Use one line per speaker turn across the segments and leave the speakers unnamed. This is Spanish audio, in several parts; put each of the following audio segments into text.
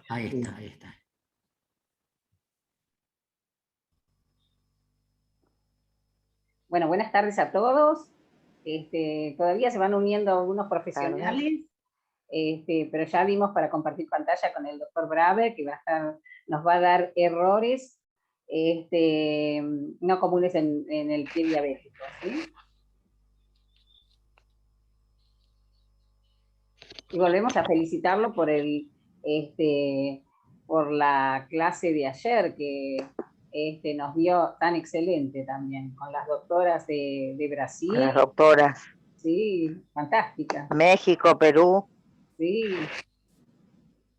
Ahí está, ahí está.
Bueno, buenas tardes a todos. Todavía se van uniendo algunos profesionales, pero ya vimos para compartir pantalla con el doctor Braber, que nos va a dar errores no comunes en el pie diabético, ¿sí? Y volvemos a felicitarlo por por la clase de ayer, que nos vio tan excelente también, con las doctoras de Brasil.
Con las doctoras.
Sí, fantástica.
México, Perú.
Sí.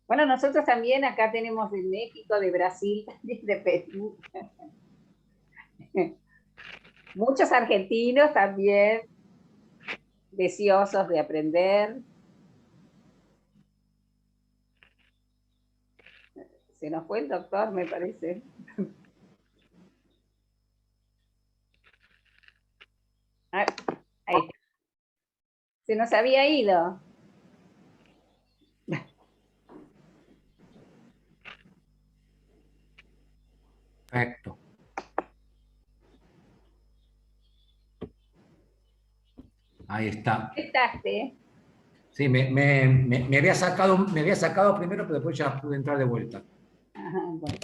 Bueno, nosotros también acá tenemos de México, de Brasil, de Perú. Muchos argentinos también, deseosos de aprender. Se nos fue el doctor, me parece. Ahí está. Se nos había ido.
Perfecto. Ahí está.
¿Estás?
Sí, me había sacado primero, pero después ya pude entrar de vuelta.
Ajá, bueno.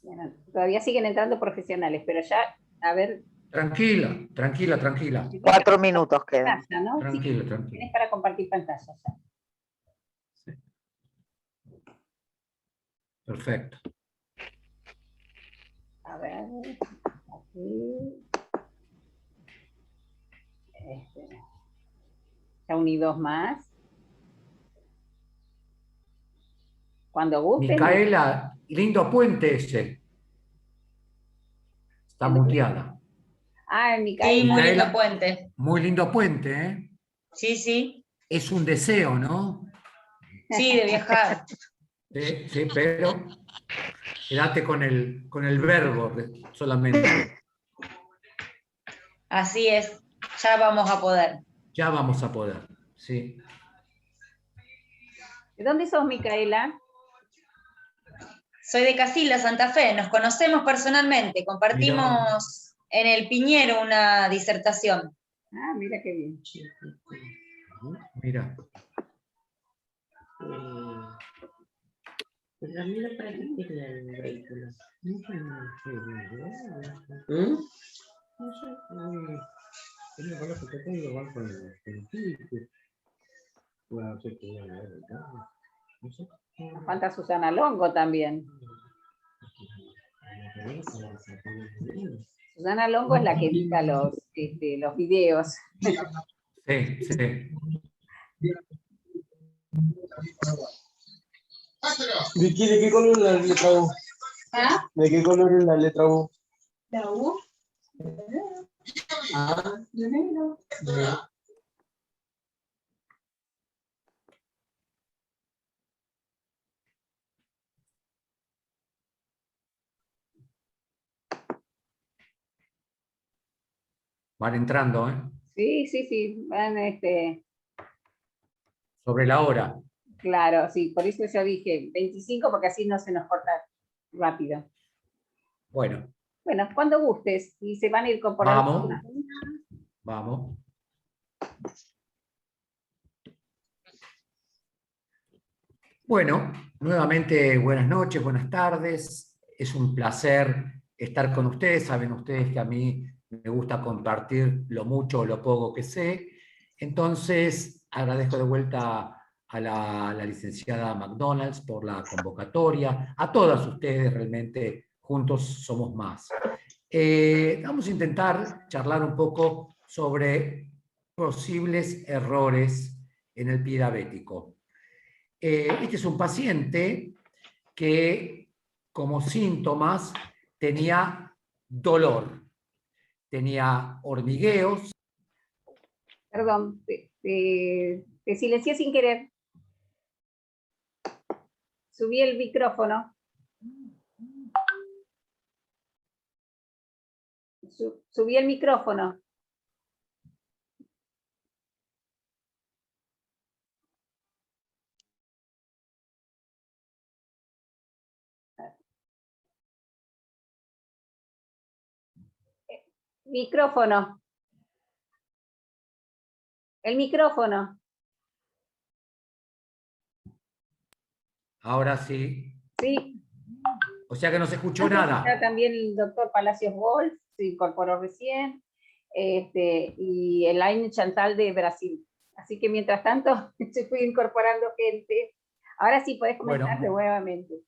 Bueno, todavía siguen entrando profesionales, pero ya, a ver.
Tranquila, tranquila, tranquila.
4 minutos quedan.
Pantalla, ¿no?
Tranquilo,
Sí,
tranquilo.
tienes para compartir pantalla ya.
Sí. Perfecto.
A ver, aquí. Ya uní dos más. Cuando gusten.
Micaela, lindo puente ese. Está muteada.
Ah, Micaela.
Sí, muy lindo puente.
Muy lindo puente, ¿eh?
Sí, sí.
Es un deseo, ¿no?
Sí, de viajar.
Sí, pero quédate con el verbo solamente.
Así es. Ya vamos a poder.
Ya vamos a poder, sí.
¿De dónde sos, Micaela?
Soy de Casilda, Santa Fe. Nos conocemos personalmente. Compartimos en el Piñero una disertación.
Ah, mira qué bien.
Mira.
Pues a mí me parece que el vehículo. No sé. No sé. Que tengo igual con el no sé qué. No sé.
Nos falta Susana Longo también. Susana Longo es la que edita los videos.
Sí, sí.
¿De qué color es la letra U?
¿Ah?
¿De qué color es la letra U?
La U.
Ah,
De negro.
Van entrando, ¿eh?
Sí. Van,
Sobre la hora.
Claro, sí, por eso yo dije 25, porque así no se nos corta rápido.
Bueno.
Bueno, cuando gustes, y se van a ir incorporando.
Vamos. Bueno, nuevamente buenas noches, buenas tardes. Es un placer estar con ustedes. Saben ustedes que a mí me gusta compartir lo mucho o lo poco que sé. Entonces, agradezco de vuelta a la licenciada McDonald's por la convocatoria. A todas ustedes, realmente, juntos somos más. Vamos a intentar charlar un poco sobre posibles errores en el pie diabético. Este es un paciente que como síntomas tenía dolor, tenía hormigueos.
Perdón, te silencié sin querer. Subí el micrófono. Subí el micrófono. Micrófono. El micrófono.
Ahora sí.
Sí.
O sea que no se escuchó
Antes
nada.
está también el doctor Palacios Wolf, se incorporó recién, y Elaine Chantal de Brasil. Así que mientras tanto se fue incorporando gente. Ahora sí podés comenzar nuevamente.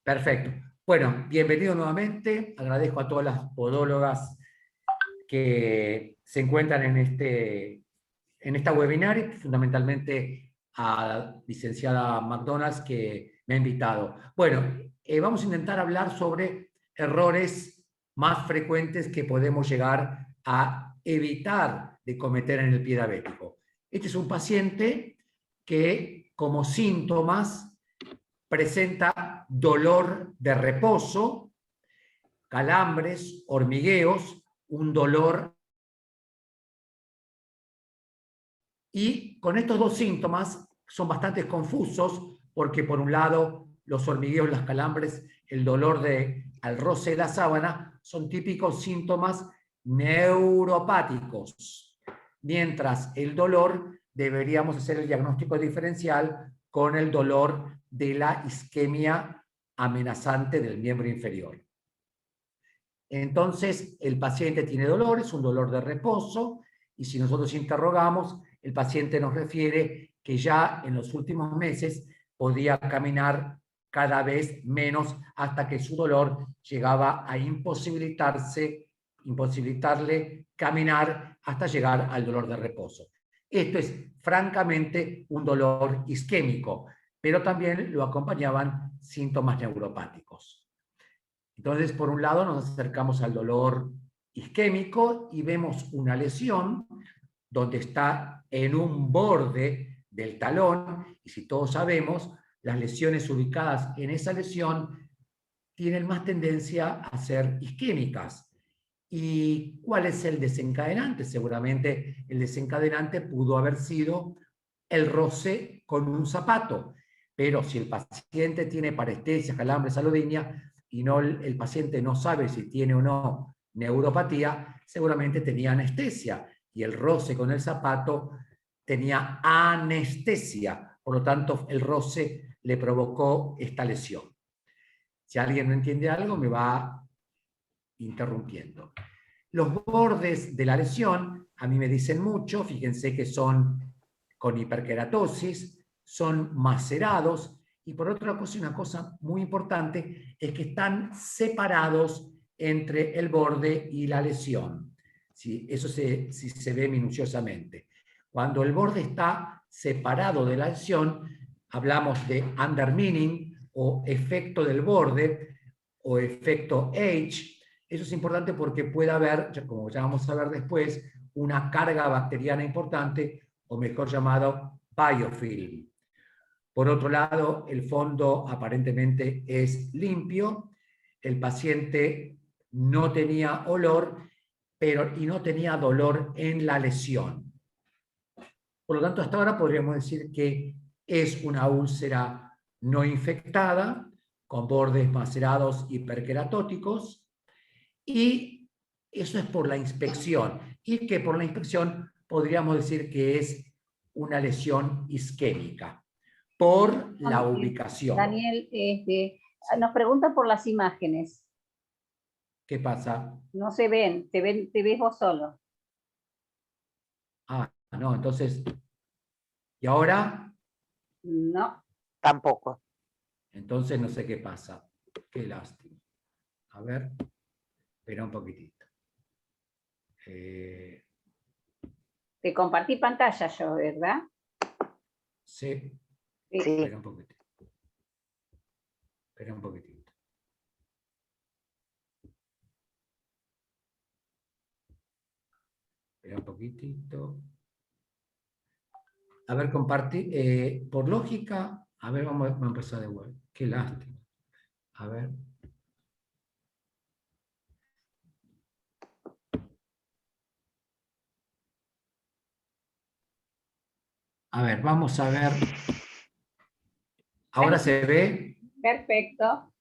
Perfecto. Bueno, bienvenido nuevamente. Agradezco a todas las podólogas que se encuentran en esta webinar, y fundamentalmente a la licenciada McDonald's que me ha invitado. Bueno, vamos a intentar hablar sobre errores más frecuentes que podemos llegar a evitar de cometer en el pie diabético. Este es un paciente que como síntomas presenta dolor de reposo, calambres, hormigueos, un dolor. Y con estos dos síntomas son bastante confusos porque por un lado los hormigueos, las calambres, el dolor al roce de la sábana son típicos síntomas neuropáticos, mientras el dolor deberíamos hacer el diagnóstico diferencial con el dolor de la isquemia amenazante del miembro inferior. Entonces el paciente tiene dolor, es un dolor de reposo, y si nosotros interrogamos, el paciente nos refiere que ya en los últimos meses podía caminar cada vez menos hasta que su dolor llegaba a imposibilitarle caminar hasta llegar al dolor de reposo. Esto es francamente un dolor isquémico, pero también lo acompañaban síntomas neuropáticos. Entonces, por un lado nos acercamos al dolor isquémico y vemos una lesión donde está en un borde del talón, y si todos sabemos, las lesiones ubicadas en esa lesión tienen más tendencia a ser isquémicas. ¿Y cuál es el desencadenante? Seguramente el desencadenante pudo haber sido el roce con un zapato, pero si el paciente tiene parestesia, calambres, alodinia, y el paciente no sabe si tiene o no neuropatía, seguramente tenía anestesia, y el roce con el zapato tenía anestesia, por lo tanto el roce le provocó esta lesión. Si alguien no entiende algo, me va interrumpiendo. Los bordes de la lesión, a mí me dicen mucho, fíjense que son con hiperkeratosis, son macerados, y por otra cosa, una cosa muy importante, es que están separados entre el borde y la lesión. ¿Sí? Eso sí se ve minuciosamente. Cuando el borde está separado de la lesión, hablamos de undermining o efecto del borde o efecto H. Eso es importante porque puede haber, como ya vamos a ver después, una carga bacteriana importante, o mejor llamado biofilm. Por otro lado, el fondo aparentemente es limpio, el paciente no tenía olor, y no tenía dolor en la lesión. Por lo tanto, hasta ahora podríamos decir que es una úlcera no infectada, con bordes macerados hiperkeratóticos, y eso es por la inspección, y que por la inspección podríamos decir que es una lesión isquémica, por la ubicación.
Daniel, nos pregunta por las imágenes.
¿Qué pasa?
No se ven, te ves vos solo.
Ah, no, entonces, ¿y ahora?
No.
Tampoco.
Entonces no sé qué pasa. Qué lástima. A ver, espera un poquitito.
Te compartí pantalla yo, ¿verdad?
Sí.
Sí.
Espera un poquitito. Espera un poquitito. Espera un poquitito. A ver, compartí. Por lógica, a ver, vamos a empezar de vuelta. Qué lástima. A ver. A ver, vamos a ver. ¿Ahora se ve?
Perfecto.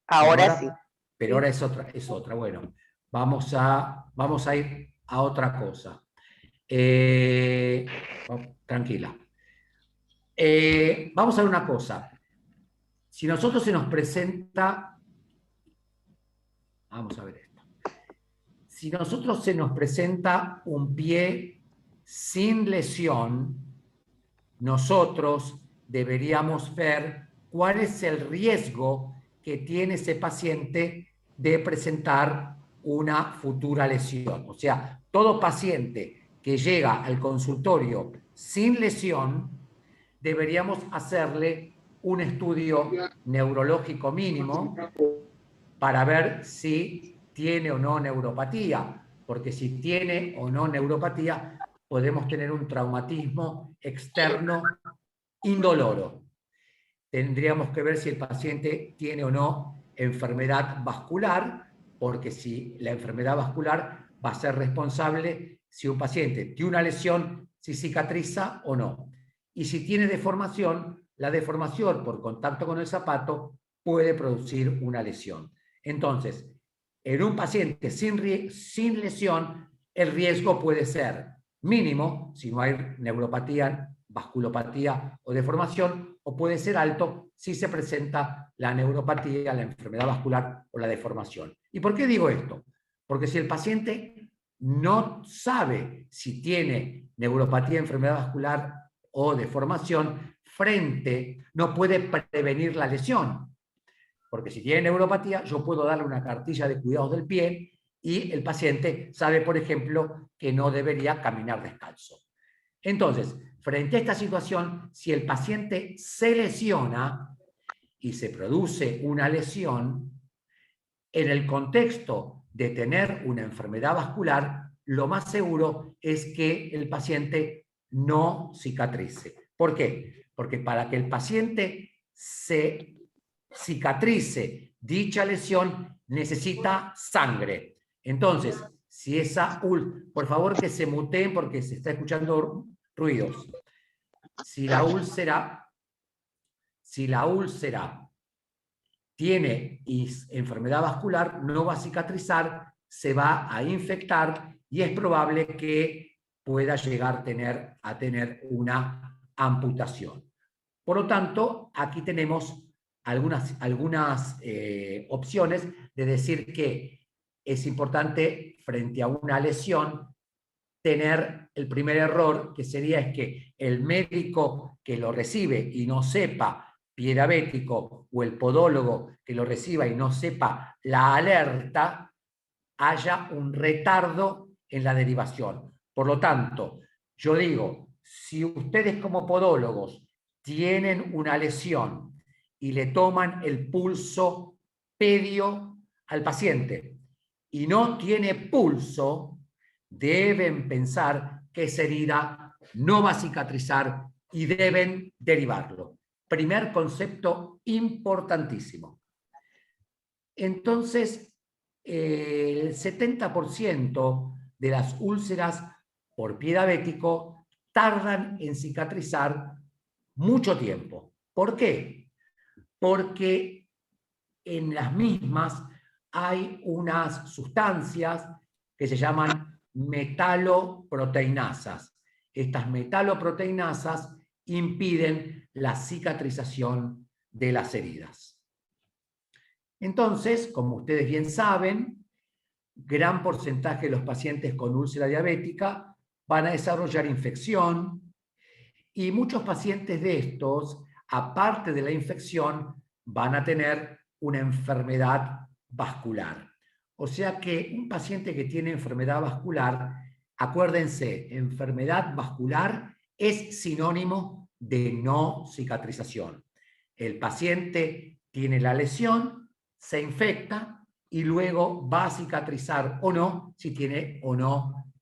Ahora sí.
Pero ahora es otra. Bueno, vamos a ir a otra cosa. Tranquila. Vamos a ver una cosa. Si nosotros se nos presenta, vamos a ver esto. Si nosotros se nos presenta un pie sin lesión, nosotros deberíamos ver cuál es el riesgo que tiene ese paciente de presentar una futura lesión. O sea, todo paciente que llega al consultorio sin lesión, deberíamos hacerle un estudio neurológico mínimo para ver si tiene o no neuropatía, porque si tiene o no neuropatía, podemos tener un traumatismo externo indoloro. Tendríamos que ver si el paciente tiene o no enfermedad vascular, porque si la enfermedad vascular va a ser responsable si un paciente tiene una lesión, si cicatriza o no. Y si tiene deformación, la deformación por contacto con el zapato puede producir una lesión. Entonces, en un paciente sin lesión, el riesgo puede ser mínimo, si no hay neuropatía, vasculopatía o deformación, o puede ser alto si se presenta la neuropatía, la enfermedad vascular o la deformación. ¿Y por qué digo esto? Porque si el paciente no sabe si tiene neuropatía, enfermedad vascular o deformación, no puede prevenir la lesión. Porque si tiene neuropatía, yo puedo darle una cartilla de cuidados del pie y el paciente sabe, por ejemplo, que no debería caminar descalzo. Entonces, frente a esta situación, si el paciente se lesiona y se produce una lesión, en el contexto de tener una enfermedad vascular, lo más seguro es que el paciente no cicatrice. ¿Por qué? Porque para que el paciente se cicatrice dicha lesión, necesita sangre. Entonces, si esa por favor que se muteen porque se está escuchando ruidos. Si la úlcera tiene enfermedad vascular, no va a cicatrizar, se va a infectar y es probable que pueda llegar a tener una amputación. Por lo tanto, aquí tenemos algunas opciones de decir que es importante frente a una lesión tener el primer error, que sería es que el médico que lo recibe y no sepa, pie diabético, o el podólogo que lo reciba y no sepa la alerta, haya un retardo en la derivación. Por lo tanto, yo digo, si ustedes como podólogos tienen una lesión y le toman el pulso pedio al paciente y no tiene pulso, deben pensar que esa herida no va a cicatrizar y deben derivarlo. Primer concepto importantísimo. Entonces, el 70% de las úlceras por pie diabético tardan en cicatrizar mucho tiempo. ¿Por qué? Porque en las mismas hay unas sustancias que se llaman metaloproteinasas. Estas metaloproteinasas impiden la cicatrización de las heridas. Entonces, como ustedes bien saben, gran porcentaje de los pacientes con úlcera diabética van a desarrollar infección y muchos pacientes de estos, aparte de la infección, van a tener una enfermedad vascular. O sea que un paciente que tiene enfermedad vascular, acuérdense, enfermedad vascular es sinónimo de no cicatrización. El paciente tiene la lesión, se infecta y luego va a cicatrizar o no si tiene o no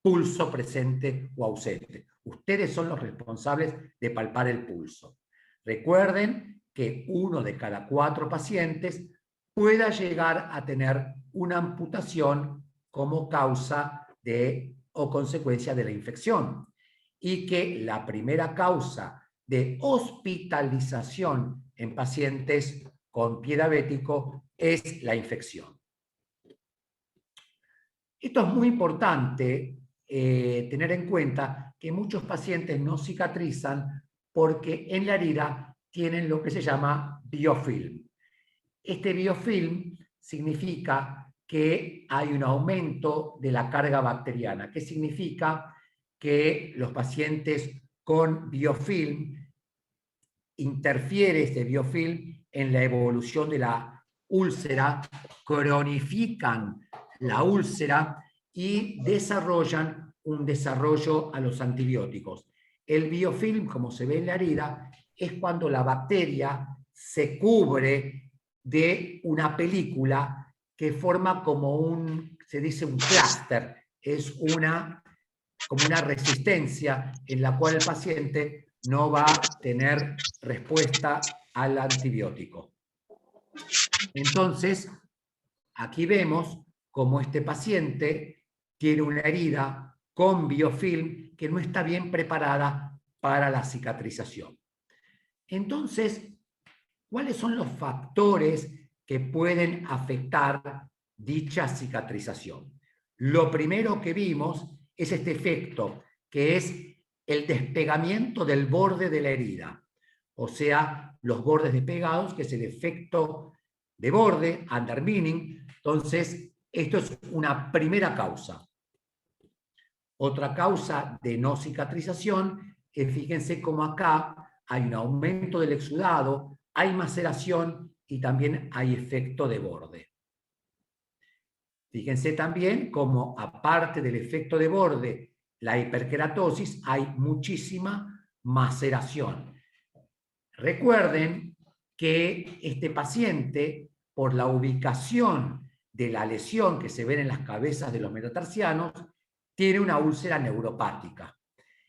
pulso presente o ausente. Ustedes son los responsables de palpar el pulso. Recuerden que 1 de cada 4 pacientes pueda llegar a tener una amputación como causa o consecuencia de la infección y que la primera causa de hospitalización en pacientes con pie diabético es la infección. Esto es muy importante tener en cuenta que muchos pacientes no cicatrizan porque en la herida tienen lo que se llama biofilm. Este biofilm significa que hay un aumento de la carga bacteriana. ¿Qué significa? Que los pacientes con biofilm interfiere este biofilm en la evolución de la úlcera, cronifican la úlcera y desarrollan un desarrollo a los antibióticos. El biofilm, como se ve en la herida, es cuando la bacteria se cubre de una película que forma como se dice un clúster, es como una resistencia en la cual el paciente no va a tener respuesta al antibiótico. Entonces, aquí vemos cómo este paciente tiene una herida con biofilm que no está bien preparada para la cicatrización. Entonces, ¿cuáles son los factores que pueden afectar dicha cicatrización? Lo primero que vimos es este efecto, que es el despegamiento del borde de la herida. O sea, los bordes despegados, que es el efecto de borde, undermining. Entonces, esto es una primera causa. Otra causa de no cicatrización es, fíjense cómo acá hay un aumento del exudado, hay maceración y también hay efecto de borde. Fíjense también cómo, aparte del efecto de borde, la hiperkeratosis, hay muchísima maceración. Recuerden que este paciente, por la ubicación de la lesión que se ve en las cabezas de los metatarsianos, tiene una úlcera neuropática.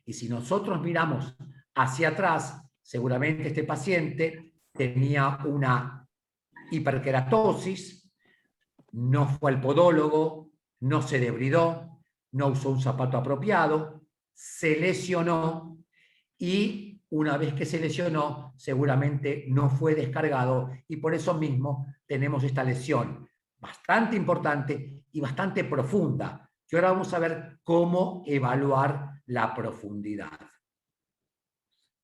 Y si nosotros miramos hacia atrás, seguramente este paciente tenía una hiperkeratosis, no fue al podólogo, no se debridó, no usó un zapato apropiado, se lesionó y una vez que se lesionó seguramente no fue descargado y por eso mismo tenemos esta lesión bastante importante y bastante profunda, que ahora vamos a ver cómo evaluar la profundidad.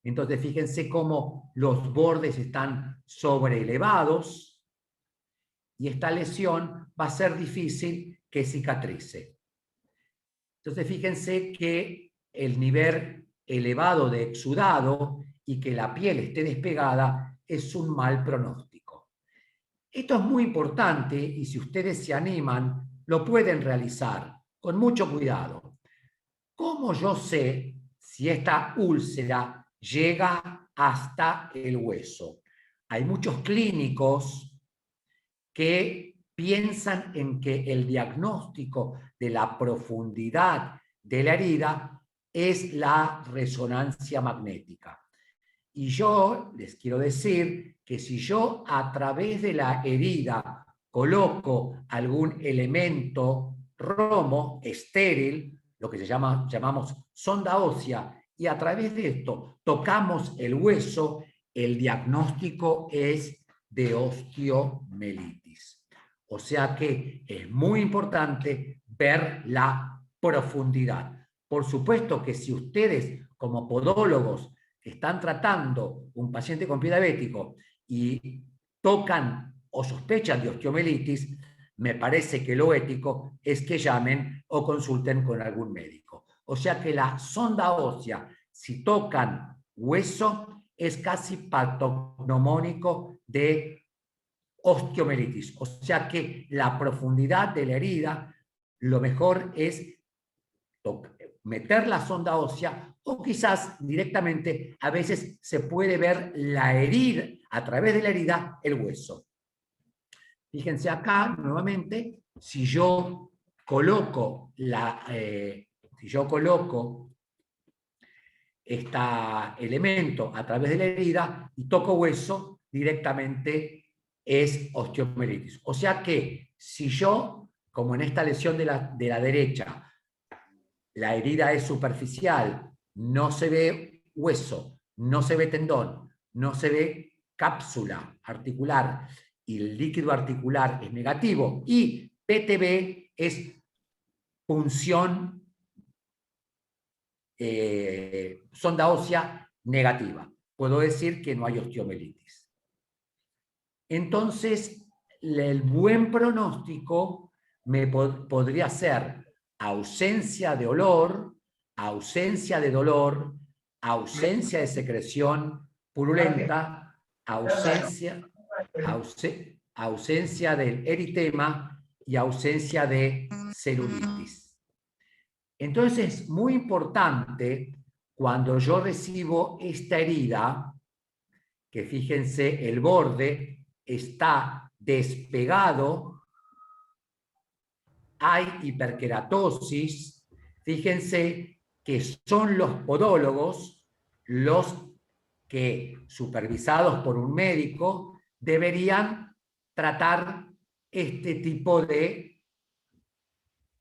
Entonces fíjense cómo los bordes están sobreelevados y esta lesión va a ser difícil que cicatrice. Entonces fíjense que el nivel elevado de exudado y que la piel esté despegada es un mal pronóstico. Esto es muy importante y si ustedes se animan, lo pueden realizar con mucho cuidado. ¿Cómo yo sé si esta úlcera llega hasta el hueso? Hay muchos clínicos que piensan en que el diagnóstico de la profundidad de la herida es la resonancia magnética. Y yo les quiero decir que si yo a través de la herida coloco algún elemento romo, estéril, lo que llamamos sonda ósea, y a través de esto tocamos el hueso, el diagnóstico es de osteomelitis. O sea que es muy importante ver la profundidad. Por supuesto que si ustedes como podólogos están tratando un paciente con pie diabético y tocan o sospechan de osteomelitis, me parece que lo ético es que llamen o consulten con algún médico. O sea que la sonda ósea, si tocan hueso, es casi patognomónico de osteomelitis. O sea que la profundidad de la herida, lo mejor es meter la sonda ósea o quizás directamente a veces se puede ver la herida, a través de la herida, el hueso. Fíjense acá nuevamente, si yo coloco este elemento a través de la herida y toco hueso, directamente es osteomelitis. O sea que si yo, como en esta lesión de la derecha, la herida es superficial, no se ve hueso, no se ve tendón, no se ve cápsula articular y el líquido articular es negativo y PTB es punción sonda ósea negativa. Puedo decir que no hay osteomielitis. Entonces, el buen pronóstico podría ser ausencia de olor, ausencia de dolor, ausencia de secreción purulenta, ausencia del eritema y ausencia de celulitis. Entonces, es muy importante cuando yo recibo esta herida, que fíjense, el borde está despegado, hay hiperkeratosis, fíjense que son los podólogos los que, supervisados por un médico, deberían tratar este tipo de,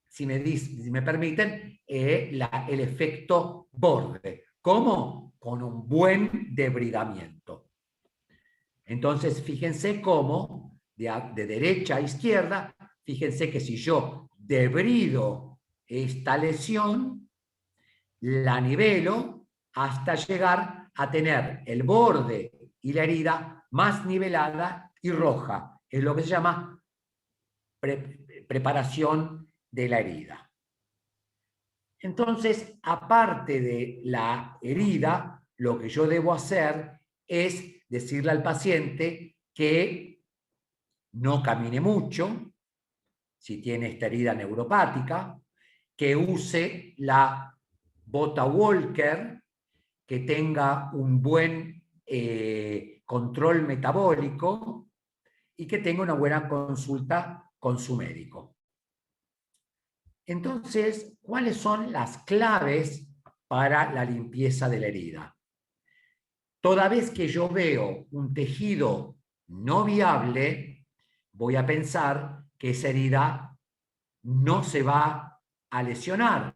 si me permiten, el efecto borde. ¿Cómo? Con un buen debridamiento. Entonces, fíjense cómo, de derecha a izquierda, fíjense que si yo debrido esta lesión, la nivelo hasta llegar a tener el borde y la herida más nivelada y roja. Es lo que se llama preparación de la herida. Entonces, aparte de la herida, lo que yo debo hacer es decirle al paciente que no camine mucho, si tiene esta herida neuropática, que use la bota Walker, que tenga un buen control metabólico y que tenga una buena consulta con su médico. Entonces, ¿cuáles son las claves para la limpieza de la herida? Toda vez que yo veo un tejido no viable, voy a pensar que esa herida no se va a lesionar.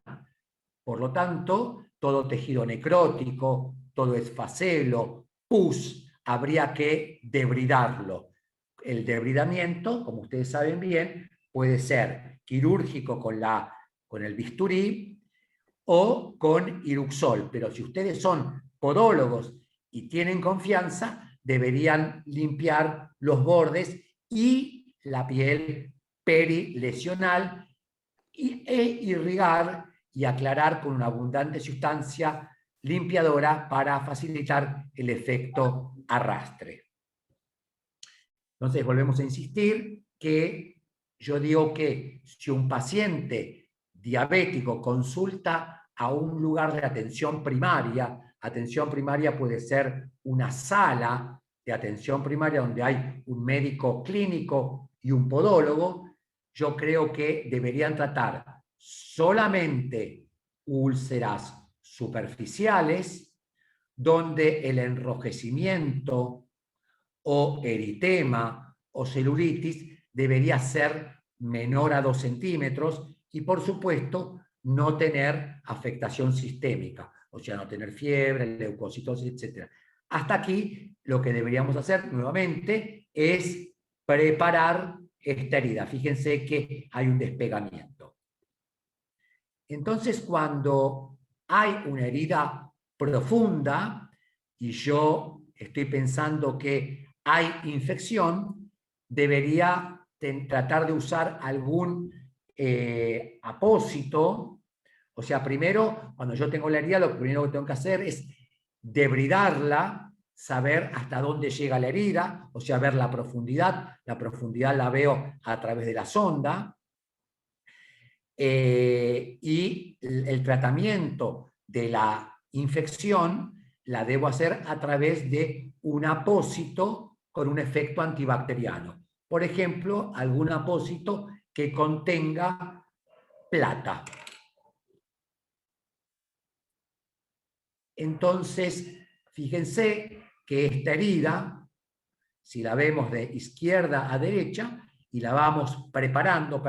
Por lo tanto, todo tejido necrótico, todo esfacelo, pus, habría que debridarlo. El debridamiento, como ustedes saben bien, puede ser quirúrgico con el bisturí o con Iruxol. Pero si ustedes son podólogos y tienen confianza, deberían limpiar los bordes y la piel perilesional e irrigar y aclarar con una abundante sustancia limpiadora para facilitar el efecto arrastre. Entonces, volvemos a insistir que yo digo que si un paciente diabético consulta a un lugar de atención primaria puede ser una sala de atención primaria donde hay un médico clínico y un podólogo, yo creo que deberían tratar solamente úlceras superficiales, donde el enrojecimiento o eritema o celulitis debería ser menor a 2 centímetros y, por supuesto, no tener afectación sistémica, o sea, no tener fiebre, leucocitosis, etc. Hasta aquí lo que deberíamos hacer nuevamente es preparar esta herida. Fíjense que hay un despegamiento. Entonces, cuando hay una herida profunda y yo estoy pensando que hay infección, debería tratar de usar algún apósito. O sea, primero, cuando yo tengo la herida, lo primero que tengo que hacer es debridarla, saber hasta dónde llega la herida, o sea, ver la profundidad. La profundidad la veo a través de la sonda. Y el tratamiento de la infección la debo hacer a través de un apósito con un efecto antibacteriano. Por ejemplo, algún apósito que contenga plata. Entonces, fíjense que esta herida, si la vemos de izquierda a derecha y la vamos preparando,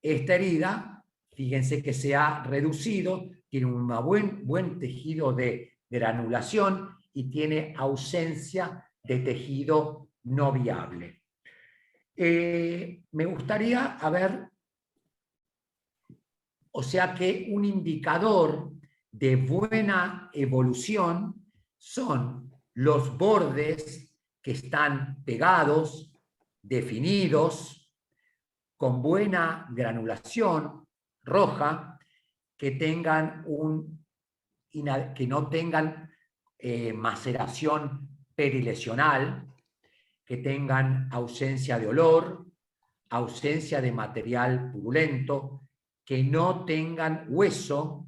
esta herida, fíjense que se ha reducido, tiene un buen tejido de granulación y tiene ausencia de tejido no viable. Me gustaría, O sea que un indicador de buena evolución son los bordes que están pegados, definidos, con buena granulación roja, que no tengan maceración perilesional, que tengan ausencia de olor, ausencia de material purulento, que no tengan hueso,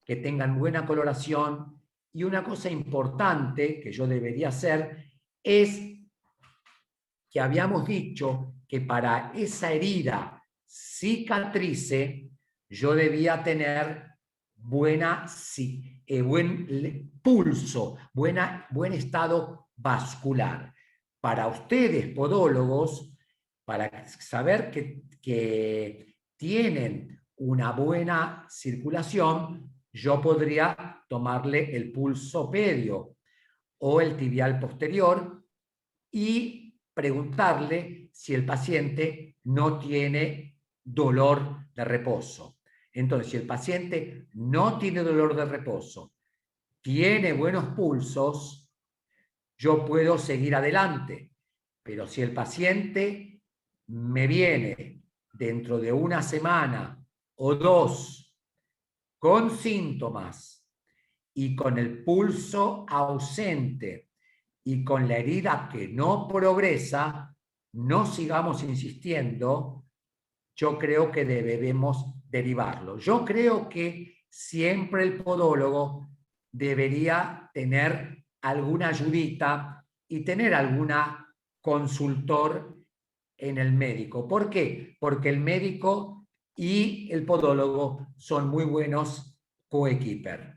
que tengan buena coloración. Y una cosa importante que yo debería hacer es que habíamos dicho que para esa herida cicatrice yo debía tener buen pulso, buen estado vascular. Para ustedes, podólogos, para saber que tienen una buena circulación, yo podría tomarle el pulso pedio o el tibial posterior y preguntarle si el paciente no tiene dolor de reposo. Entonces, si el paciente no tiene dolor de reposo, tiene buenos pulsos, yo puedo seguir adelante. Pero si el paciente me viene dentro de una semana o 2 con síntomas y con el pulso ausente y con la herida que no progresa, no sigamos insistiendo, yo creo que debemos derivarlo. Yo creo que siempre el podólogo debería tener alguna ayudita y tener alguna consultor en el médico. ¿Por qué? Porque el médico y el podólogo son muy buenos coequiper.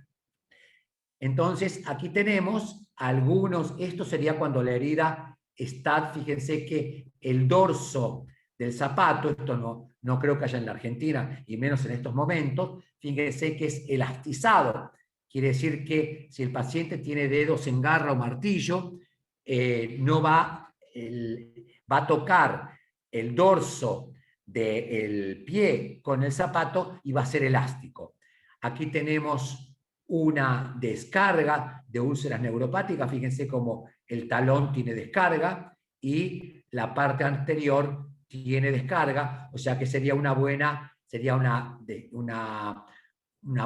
Entonces, aquí tenemos algunos, esto sería cuando la herida está, fíjense que el dorso del zapato, esto no creo que haya en la Argentina, y menos en estos momentos, fíjense que es elastizado. Quiere decir que si el paciente tiene dedos en garra o martillo, no va a tocar el dorso del pie con el zapato y va a ser elástico. Aquí tenemos una descarga de úlceras neuropáticas, fíjense cómo el talón tiene descarga y la parte anterior tiene descarga, o sea que sería una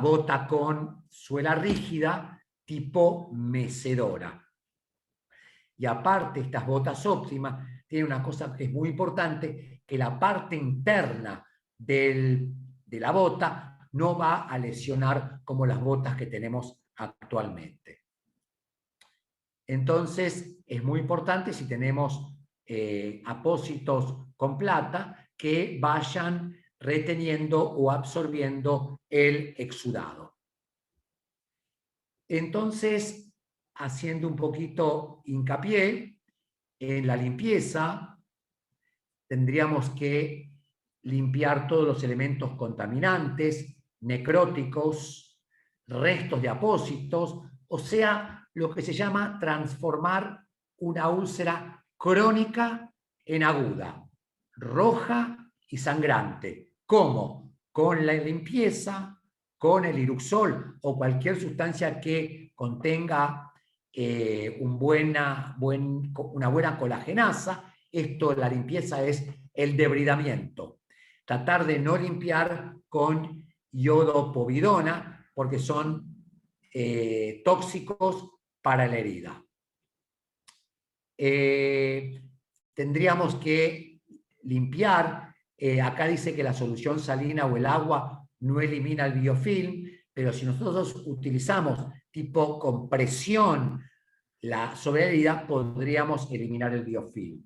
bota con suela rígida tipo mecedora. Y aparte, estas botas óptimas tienen una cosa que es muy importante, que la parte interna de la bota no va a lesionar como las botas que tenemos actualmente. Entonces, es muy importante si tenemos apósitos con plata que vayan reteniendo o absorbiendo el exudado. Entonces, haciendo un poquito hincapié en la limpieza, tendríamos que limpiar todos los elementos contaminantes, necróticos, restos de apósitos, o sea, lo que se llama transformar una úlcera crónica en aguda, roja y sangrante. ¿Cómo? Con la limpieza, con el Iruxol o cualquier sustancia que contenga una buena colagenasa. Esto, la limpieza es el debridamiento. Tratar de no limpiar con iodopovidona porque son tóxicos para la herida. Tendríamos que limpiar, acá dice que la solución salina o el agua no elimina el biofilm, pero si nosotros utilizamos tipo compresión sobre la herida, podríamos eliminar el biofilm.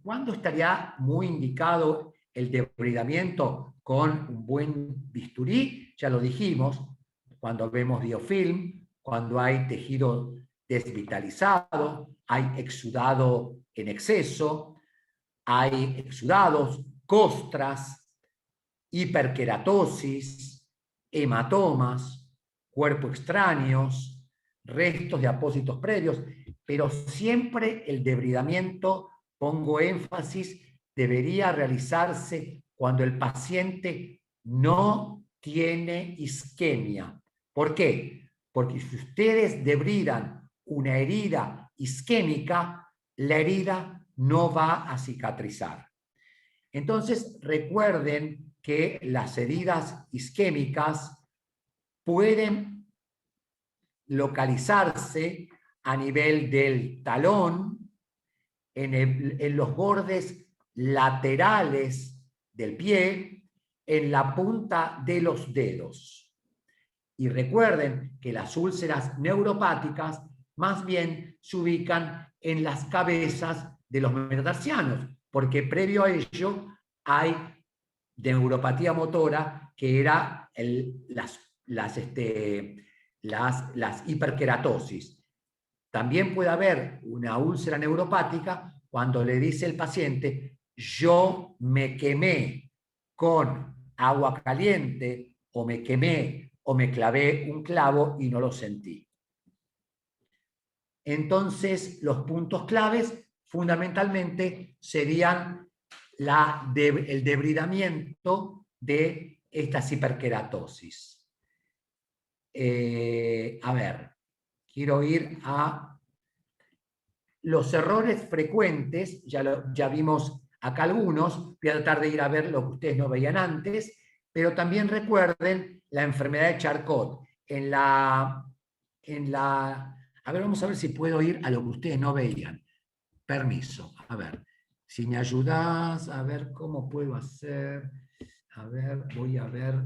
¿Cuándo estaría muy indicado el debridamiento con un buen bisturí? Ya lo dijimos, cuando vemos biofilm, cuando hay tejido desvitalizado, hay exudado en exceso, hay exudados, costras, hiperkeratosis, hematomas, cuerpo extraños, restos de apósitos previos, pero siempre el debridamiento, pongo énfasis, debería realizarse cuando el paciente no tiene isquemia. ¿Por qué? Porque si ustedes debridan una herida isquémica, la herida no va a cicatrizar. Entonces, recuerden que las heridas isquémicas pueden localizarse a nivel del talón, en los bordes laterales del pie, en la punta de los dedos. Y recuerden que las úlceras neuropáticas más bien se ubican en las cabezas de los metatarsianos, porque previo a ello hay neuropatía motora, que era las hiperkeratosis. También puede haber una úlcera neuropática cuando le dice el paciente: yo me quemé con agua caliente, o me quemé o me clavé un clavo y no lo sentí. Entonces, los puntos claves fundamentalmente serían el debridamiento de estas hiperkeratosis. A ver, quiero ir a los errores frecuentes, ya vimos acá algunos, voy a tratar de ir a ver lo que ustedes no veían antes, pero también recuerden la enfermedad de Charcot. A ver, vamos a ver si puedo ir a lo que ustedes no veían. Permiso, a ver, si me ayudás, a ver cómo puedo hacer. A ver, voy a ver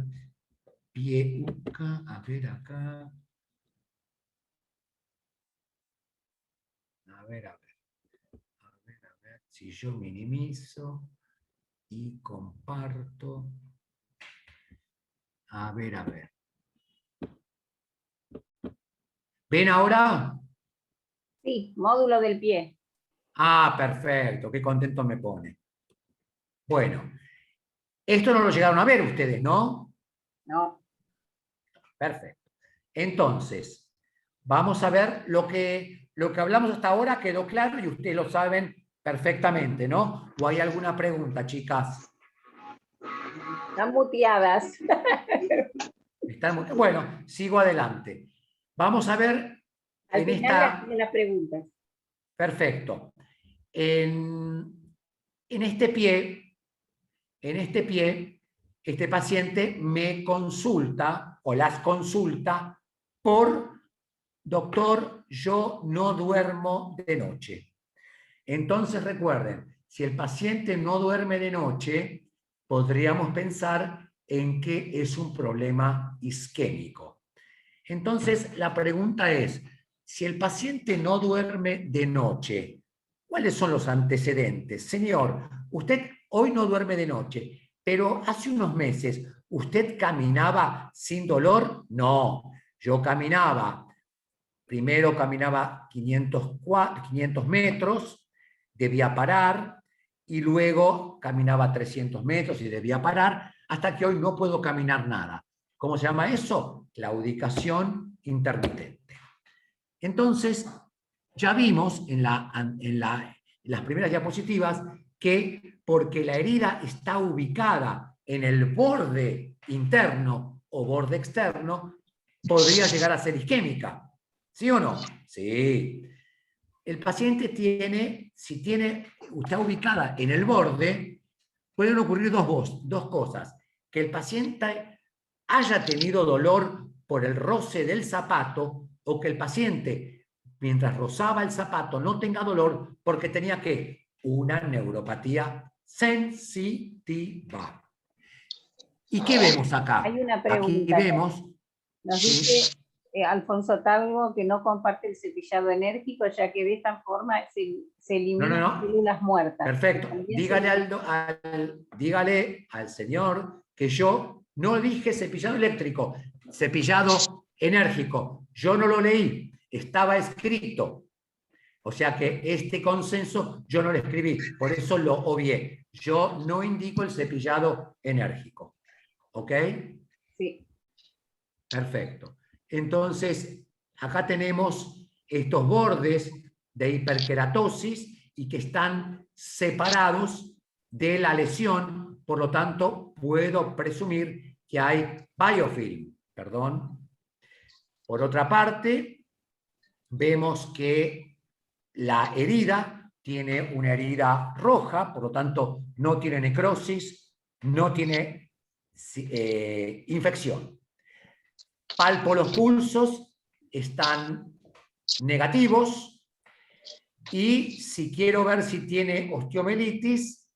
pie UCA, a ver acá. A ver, si yo minimizo y comparto. A ver. ¿Ven ahora?
Sí, módulo del pie.
Ah, perfecto, qué contento me pone. Bueno, esto no lo llegaron a ver ustedes, ¿no?
No.
Perfecto. Entonces, vamos a ver lo que hablamos hasta ahora, quedó claro y ustedes lo saben perfectamente, ¿no? ¿O hay alguna pregunta, chicas?
Están muteadas.
Bueno, sigo adelante. Vamos a ver
Al final las preguntas.
Perfecto. En este pie, este paciente me consulta o las consulta por: doctor, yo no duermo de noche. Entonces recuerden, si el paciente no duerme de noche, podríamos pensar en que es un problema isquémico. Entonces la pregunta es: si el paciente no duerme de noche, ¿cuáles son los antecedentes? Señor, usted hoy no duerme de noche, pero hace unos meses, ¿usted caminaba sin dolor? No, yo primero caminaba 500 metros, debía parar, y luego caminaba 300 metros y debía parar, hasta que hoy no puedo caminar nada. ¿Cómo se llama eso? Claudicación intermitente. Entonces, ya vimos en las primeras diapositivas que, porque la herida está ubicada en el borde interno o borde externo, podría llegar a ser isquémica. ¿Sí o no? Sí. El paciente está ubicada en el borde, pueden ocurrir dos cosas: que el paciente haya tenido dolor por el roce del zapato, o que el paciente, mientras rozaba el zapato, no tenga dolor porque tenía una neuropatía sensitiva. ¿Y qué vemos acá?
Hay una pregunta.
Aquí vemos...
Nos dice Alfonso Talgo que no comparte el cepillado enérgico, ya que de esta forma se eliminan células muertas.
Perfecto. Dígale al señor que yo no dije cepillado eléctrico, cepillado enérgico. Yo no lo leí, estaba escrito. O sea que este consenso yo no lo escribí, por eso lo obvié. Yo no indico el cepillado enérgico. ¿Ok?
Sí.
Perfecto. Entonces, acá tenemos estos bordes de hiperkeratosis y que están separados de la lesión por lo tanto, puedo presumir que hay biofilm. Perdón. Por otra parte, vemos que la herida tiene una herida roja, por lo tanto, no tiene necrosis, no tiene infección. Palpo los pulsos, están negativos, y si quiero ver si tiene osteomielitis,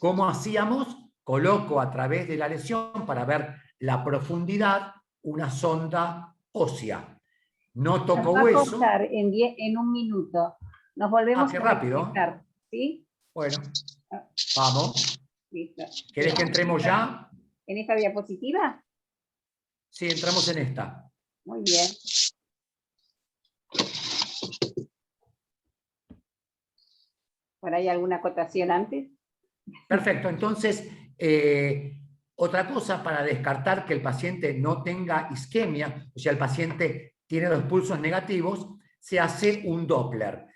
¿cómo hacíamos? Coloco a través de la lesión, para ver la profundidad, una sonda ósea. No toco
Nos va a
hueso.
cortar en 1 minuto. Nos volvemos
qué
a
rápido.
conectar, ¿sí?
Bueno, vamos.
Listo.
¿Querés que entremos ya?
¿En esta diapositiva?
Sí, entramos en esta.
Muy bien. ¿Por ahí alguna acotación antes?
Perfecto, entonces, otra cosa para descartar que el paciente no tenga isquemia, o sea, el paciente tiene los pulsos negativos, se hace un Doppler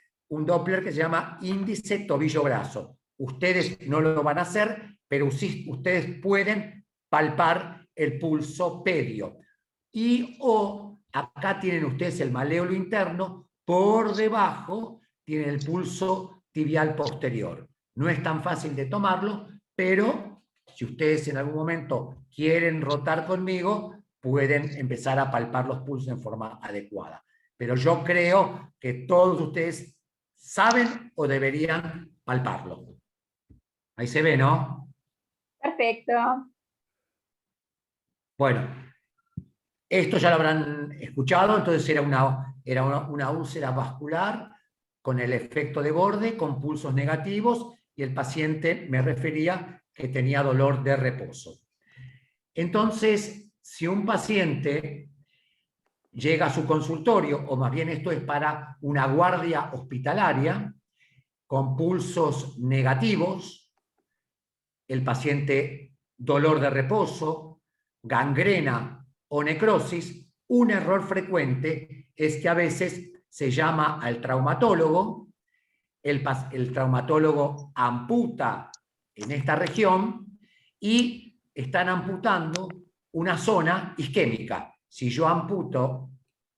que se llama índice tobillo-brazo. Ustedes no lo van a hacer, pero ustedes pueden palpar el pulso pedio. Acá tienen ustedes el maléolo interno, por debajo tienen el pulso tibial posterior. No es tan fácil de tomarlo, pero si ustedes en algún momento quieren rotar conmigo, pueden empezar a palpar los pulsos en forma adecuada. Pero yo creo que todos ustedes saben o deberían palparlo. Ahí se ve, ¿no?
Perfecto.
Bueno, esto ya lo habrán escuchado, entonces era una úlcera vascular con el efecto de borde, con pulsos negativos, y el paciente me refería que tenía dolor de reposo. Entonces, si un paciente llega a su consultorio, o más bien esto es para una guardia hospitalaria, con pulsos negativos, el paciente dolor de reposo, gangrena o necrosis, un error frecuente es que a veces se llama al traumatólogo, el traumatólogo amputa en esta región y están amputando una zona isquémica. Si yo amputo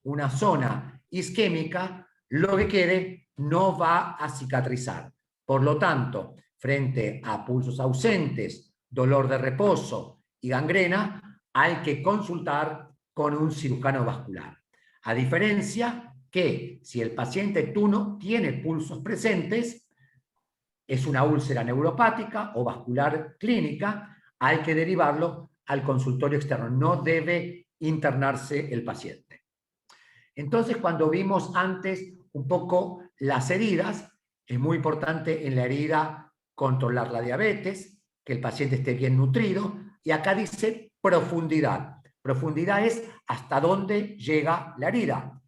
una zona isquémica, lo que quede no va a cicatrizar. Por lo tanto, frente a pulsos ausentes, dolor de reposo y gangrena, hay que consultar con un cirujano vascular. A diferencia que si el paciente tiene pulsos presentes, es una úlcera neuropática o vascular clínica, hay que derivarlo al consultorio externo. No debe internarse el paciente. Entonces, cuando vimos antes un poco las heridas, es muy importante en la herida controlar la diabetes, que el paciente esté bien nutrido, y acá dice profundidad. Profundidad es hasta dónde llega la herida.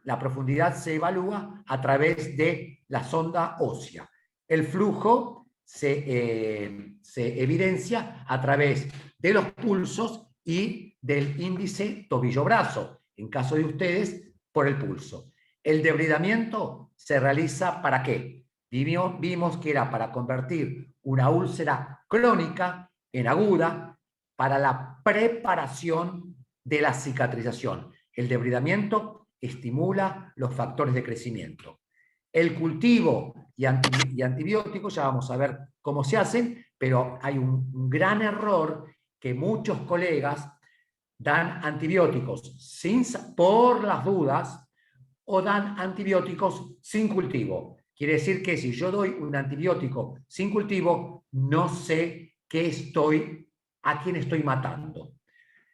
La profundidad se evalúa a través de la sonda ósea. El flujo se evidencia a través de los pulsos y del índice tobillo-brazo, en caso de ustedes, por el pulso. El debridamiento se realiza ¿para qué? Vimos que era para convertir una úlcera crónica en aguda, para la preparación de la cicatrización. El debridamiento estimula los factores de crecimiento. El cultivo y antibióticos, ya vamos a ver cómo se hacen, pero hay un gran error que muchos colegas dan antibióticos por las dudas, o dan antibióticos sin cultivo. Quiere decir que si yo doy un antibiótico sin cultivo, no sé a quién estoy matando.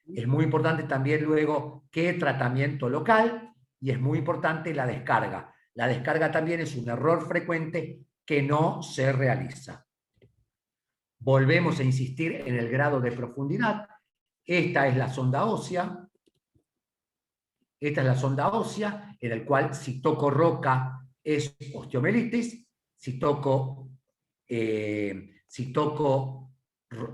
Es muy importante también luego qué tratamiento local, y es muy importante la descarga. La descarga también es un error frecuente que no se realiza. Volvemos a insistir en el grado de profundidad. Esta es la sonda ósea. Esta es la sonda ósea, en el cual si toco roca es osteomielitis, si toco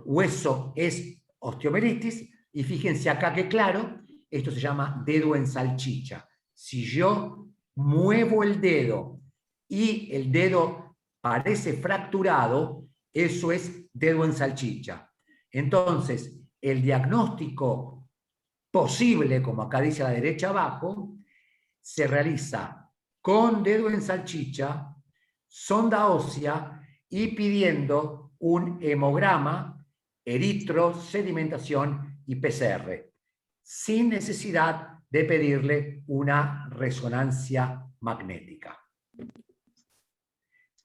hueso es osteomielitis, y fíjense acá que claro, esto se llama dedo en salchicha. Si yo muevo el dedo y el dedo parece fracturado, Eso es dedo en salchicha. Entonces, el diagnóstico posible, como acá dice a la derecha abajo, se realiza con dedo en salchicha, sonda ósea y pidiendo un hemograma, eritro, sedimentación y PCR, sin necesidad de pedirle una resonancia magnética.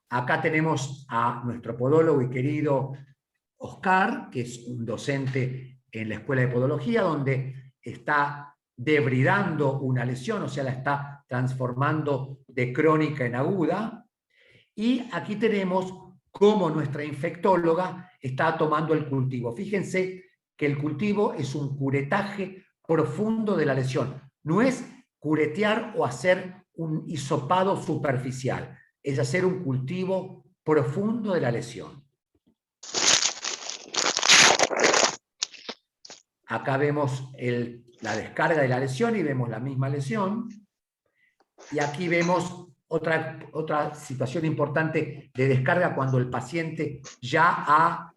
Acá tenemos a nuestro podólogo y querido Oscar, que es un docente en la Escuela de Podología, donde está debridando una lesión, o sea, la está transformando de crónica en aguda. Y aquí tenemos cómo nuestra infectóloga está tomando el cultivo. Fíjense que el cultivo es un curetaje profundo de la lesión. No es curetear o hacer un hisopado superficial, es hacer un cultivo profundo de la lesión. Acá vemos la descarga de la lesión y vemos la misma lesión. Y aquí vemos otra situación importante de descarga cuando el paciente ya ha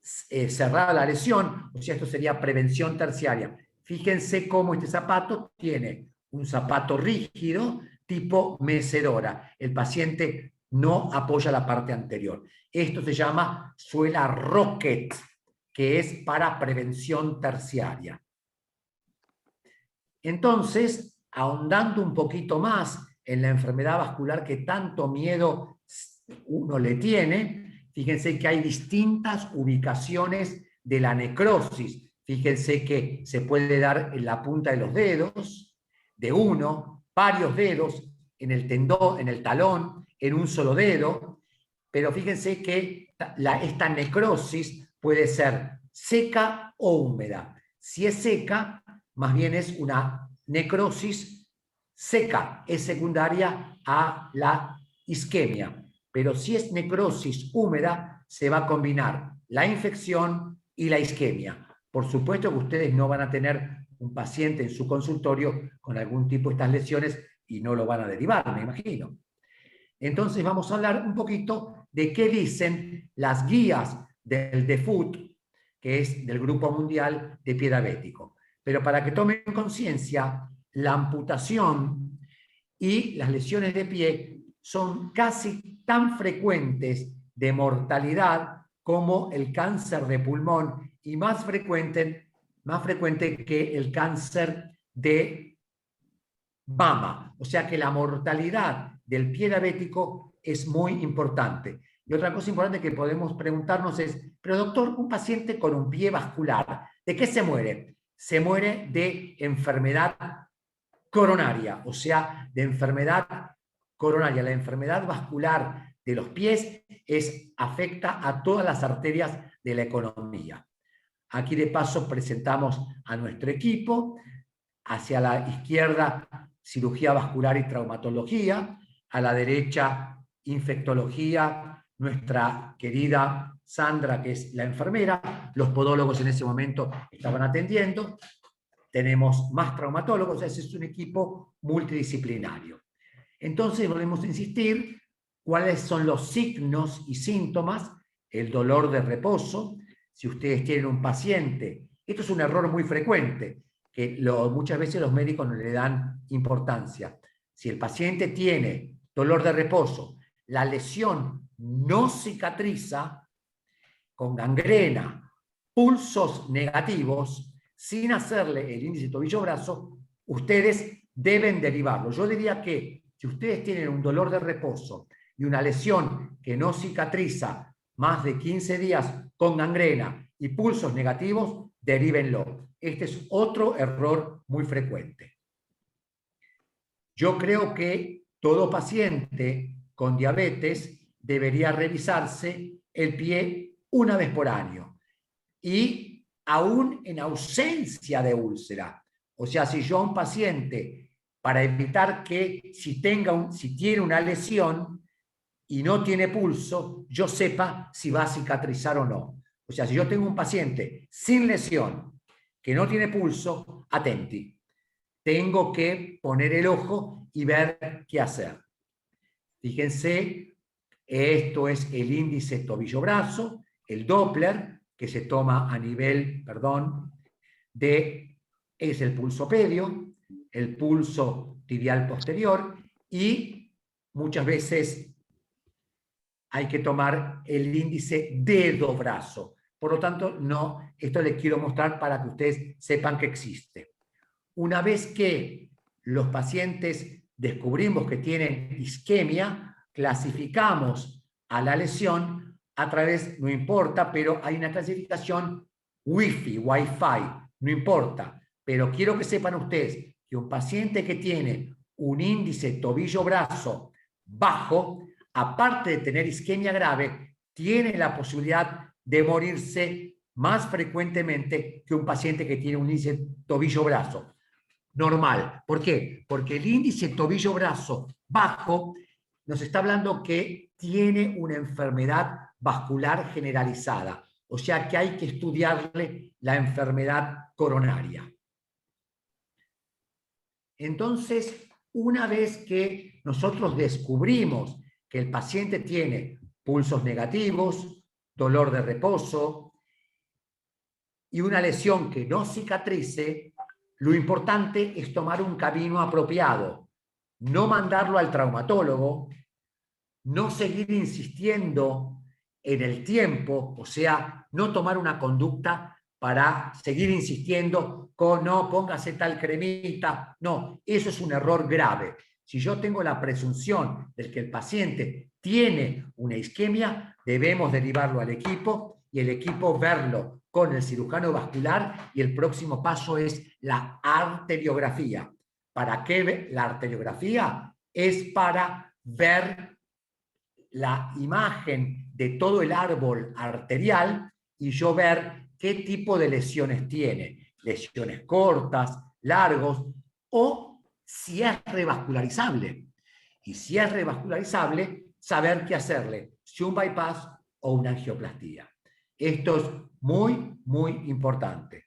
cerrado la lesión, o sea, esto sería prevención terciaria. Fíjense cómo este zapato tiene un zapato rígido tipo mecedora. El paciente no apoya la parte anterior. Esto se llama suela Rocket, que es para prevención terciaria. Entonces, ahondando un poquito más en la enfermedad vascular que tanto miedo uno le tiene, fíjense que hay distintas ubicaciones de la necrosis. Fíjense que se puede dar en la punta de los dedos, de uno, varios dedos, en el tendón, en el talón, en un solo dedo, pero fíjense que esta necrosis puede ser seca o húmeda. Si es seca, más bien es una necrosis seca, es secundaria a la isquemia. Pero si es necrosis húmeda, se va a combinar la infección y la isquemia. Por supuesto que ustedes no van a tener un paciente en su consultorio con algún tipo de estas lesiones y no lo van a derivar, me imagino. Entonces vamos a hablar un poquito de qué dicen las guías del DEFUT, que es del Grupo Mundial de Pie Diabético. Pero para que tomen conciencia, la amputación y las lesiones de pie son casi tan frecuentes de mortalidad como el cáncer de pulmón y más frecuente que el cáncer de mama. O sea que la mortalidad del pie diabético es muy importante. Y otra cosa importante que podemos preguntarnos es, pero doctor, un paciente con un pie vascular, ¿de qué se muere? Se muere de enfermedad coronaria, o sea, de enfermedad coronaria. La enfermedad vascular de los pies afecta a todas las arterias de la economía. Aquí de paso presentamos a nuestro equipo. Hacia la izquierda, cirugía vascular y traumatología. A la derecha, infectología, nuestra querida Sandra, que es la enfermera. Los podólogos en ese momento estaban atendiendo. Tenemos más traumatólogos, ese es un equipo multidisciplinario. Entonces volvemos a insistir, ¿cuáles son los signos y síntomas? El dolor de reposo. Si ustedes tienen un paciente, esto es un error muy frecuente, que muchas veces los médicos no le dan importancia. Si el paciente tiene dolor de reposo, la lesión no cicatriza, con gangrena, pulsos negativos, sin hacerle el índice tobillo-brazo, ustedes deben derivarlo. Yo diría que si ustedes tienen un dolor de reposo y una lesión que no cicatriza más de 15 días con gangrena y pulsos negativos, derívenlo. Este es otro error muy frecuente. Yo creo que todo paciente con diabetes debería revisarse el pie una vez por año y aún en ausencia de úlcera. O sea, si yo a un paciente, para evitar que si tiene una lesión y no tiene pulso, yo sepa si va a cicatrizar o no. O sea, si yo tengo un paciente sin lesión que no tiene pulso, atenti. Tengo que poner el ojo y ver qué hacer. Fíjense Esto es el índice tobillo-brazo, el Doppler, que se toma a nivel, es el pulso pedio, el pulso tibial posterior, y muchas veces hay que tomar el índice dedo-brazo. Por lo tanto, no, esto les quiero mostrar para que ustedes sepan que existe. Una vez que los pacientes descubrimos que tienen isquemia, clasificamos a la lesión a través, no importa, pero hay una clasificación Wi-Fi, no importa. Pero quiero que sepan ustedes que un paciente que tiene un índice tobillo-brazo bajo, aparte de tener isquemia grave, tiene la posibilidad de morirse más frecuentemente que un paciente que tiene un índice tobillo-brazo normal. ¿Por qué? Porque el índice tobillo-brazo bajo nos está hablando que tiene una enfermedad vascular generalizada, o sea que hay que estudiarle la enfermedad coronaria. Entonces, una vez que nosotros descubrimos que el paciente tiene pulsos negativos, dolor de reposo y una lesión que no cicatrice, lo importante es tomar un camino apropiado, no mandarlo al traumatólogo, no seguir insistiendo en el tiempo, o sea, no tomar una conducta para seguir insistiendo con no, póngase tal cremita. No, eso es un error grave. Si yo tengo la presunción de que el paciente tiene una isquemia, debemos derivarlo al equipo y el equipo verlo con el cirujano vascular, y el próximo paso es la arteriografía. ¿Para qué la arteriografía? Es para ver la imagen de todo el árbol arterial y yo ver qué tipo de lesiones tiene. Lesiones cortas, largos, o si es revascularizable. Y si es revascularizable, saber qué hacerle, si un bypass o una angioplastía. Esto es muy, muy importante.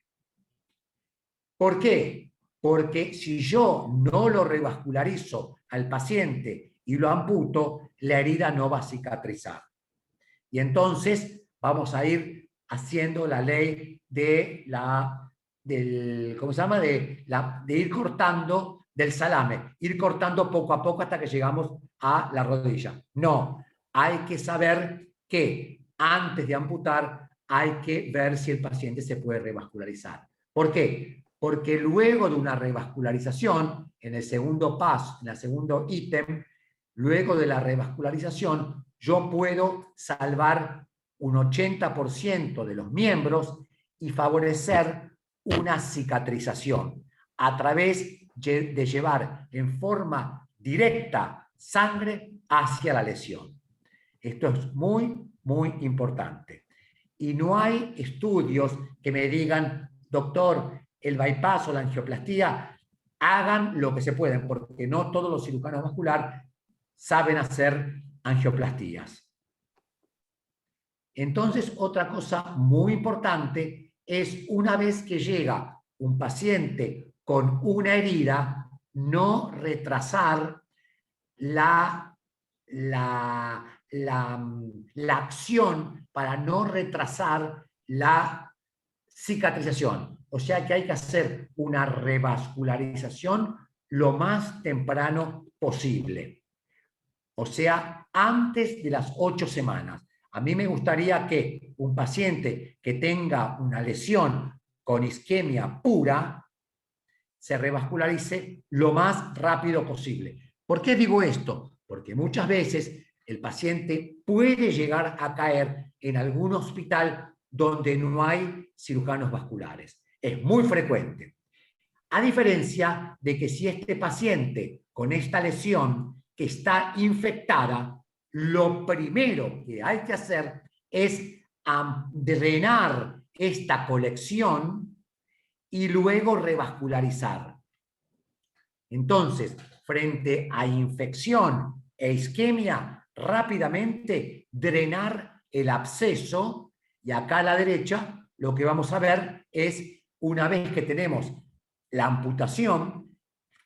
¿Por qué? Porque si yo no lo revascularizo al paciente y lo amputo, la herida no va a cicatrizar. Y entonces vamos a ir haciendo la ley de ¿cómo se llama? De ir cortando del salame, ir cortando poco a poco hasta que llegamos a la rodilla. No, hay que saber que antes de amputar hay que ver si el paciente se puede revascularizar. ¿Por qué? Porque luego de una revascularización, en el segundo paso, en el segundo ítem, luego de la revascularización, yo puedo salvar un 80% de los miembros y favorecer una cicatrización a través de llevar en forma directa sangre hacia la lesión. Esto es muy, muy importante. Y no hay estudios que me digan, doctor, el bypass o la angioplastía, hagan lo que se pueden, porque no todos los cirujanos vasculares saben hacer angioplastías. Entonces, otra cosa muy importante es, una vez que llega un paciente con una herida, no retrasar la acción para no retrasar la cicatrización. O sea que hay que hacer una revascularización lo más temprano posible. O sea, antes de las 8 semanas. A mí me gustaría que un paciente que tenga una lesión con isquemia pura se revascularice lo más rápido posible. ¿Por qué digo esto? Porque muchas veces el paciente puede llegar a caer en algún hospital donde no hay cirujanos vasculares. Es muy frecuente. A diferencia de que si este paciente con esta lesión que está infectada, lo primero que hay que hacer es drenar esta colección y luego revascularizar. Entonces, frente a infección e isquemia, rápidamente drenar el absceso, y acá a la derecha lo que vamos a ver es, una vez que tenemos la amputación,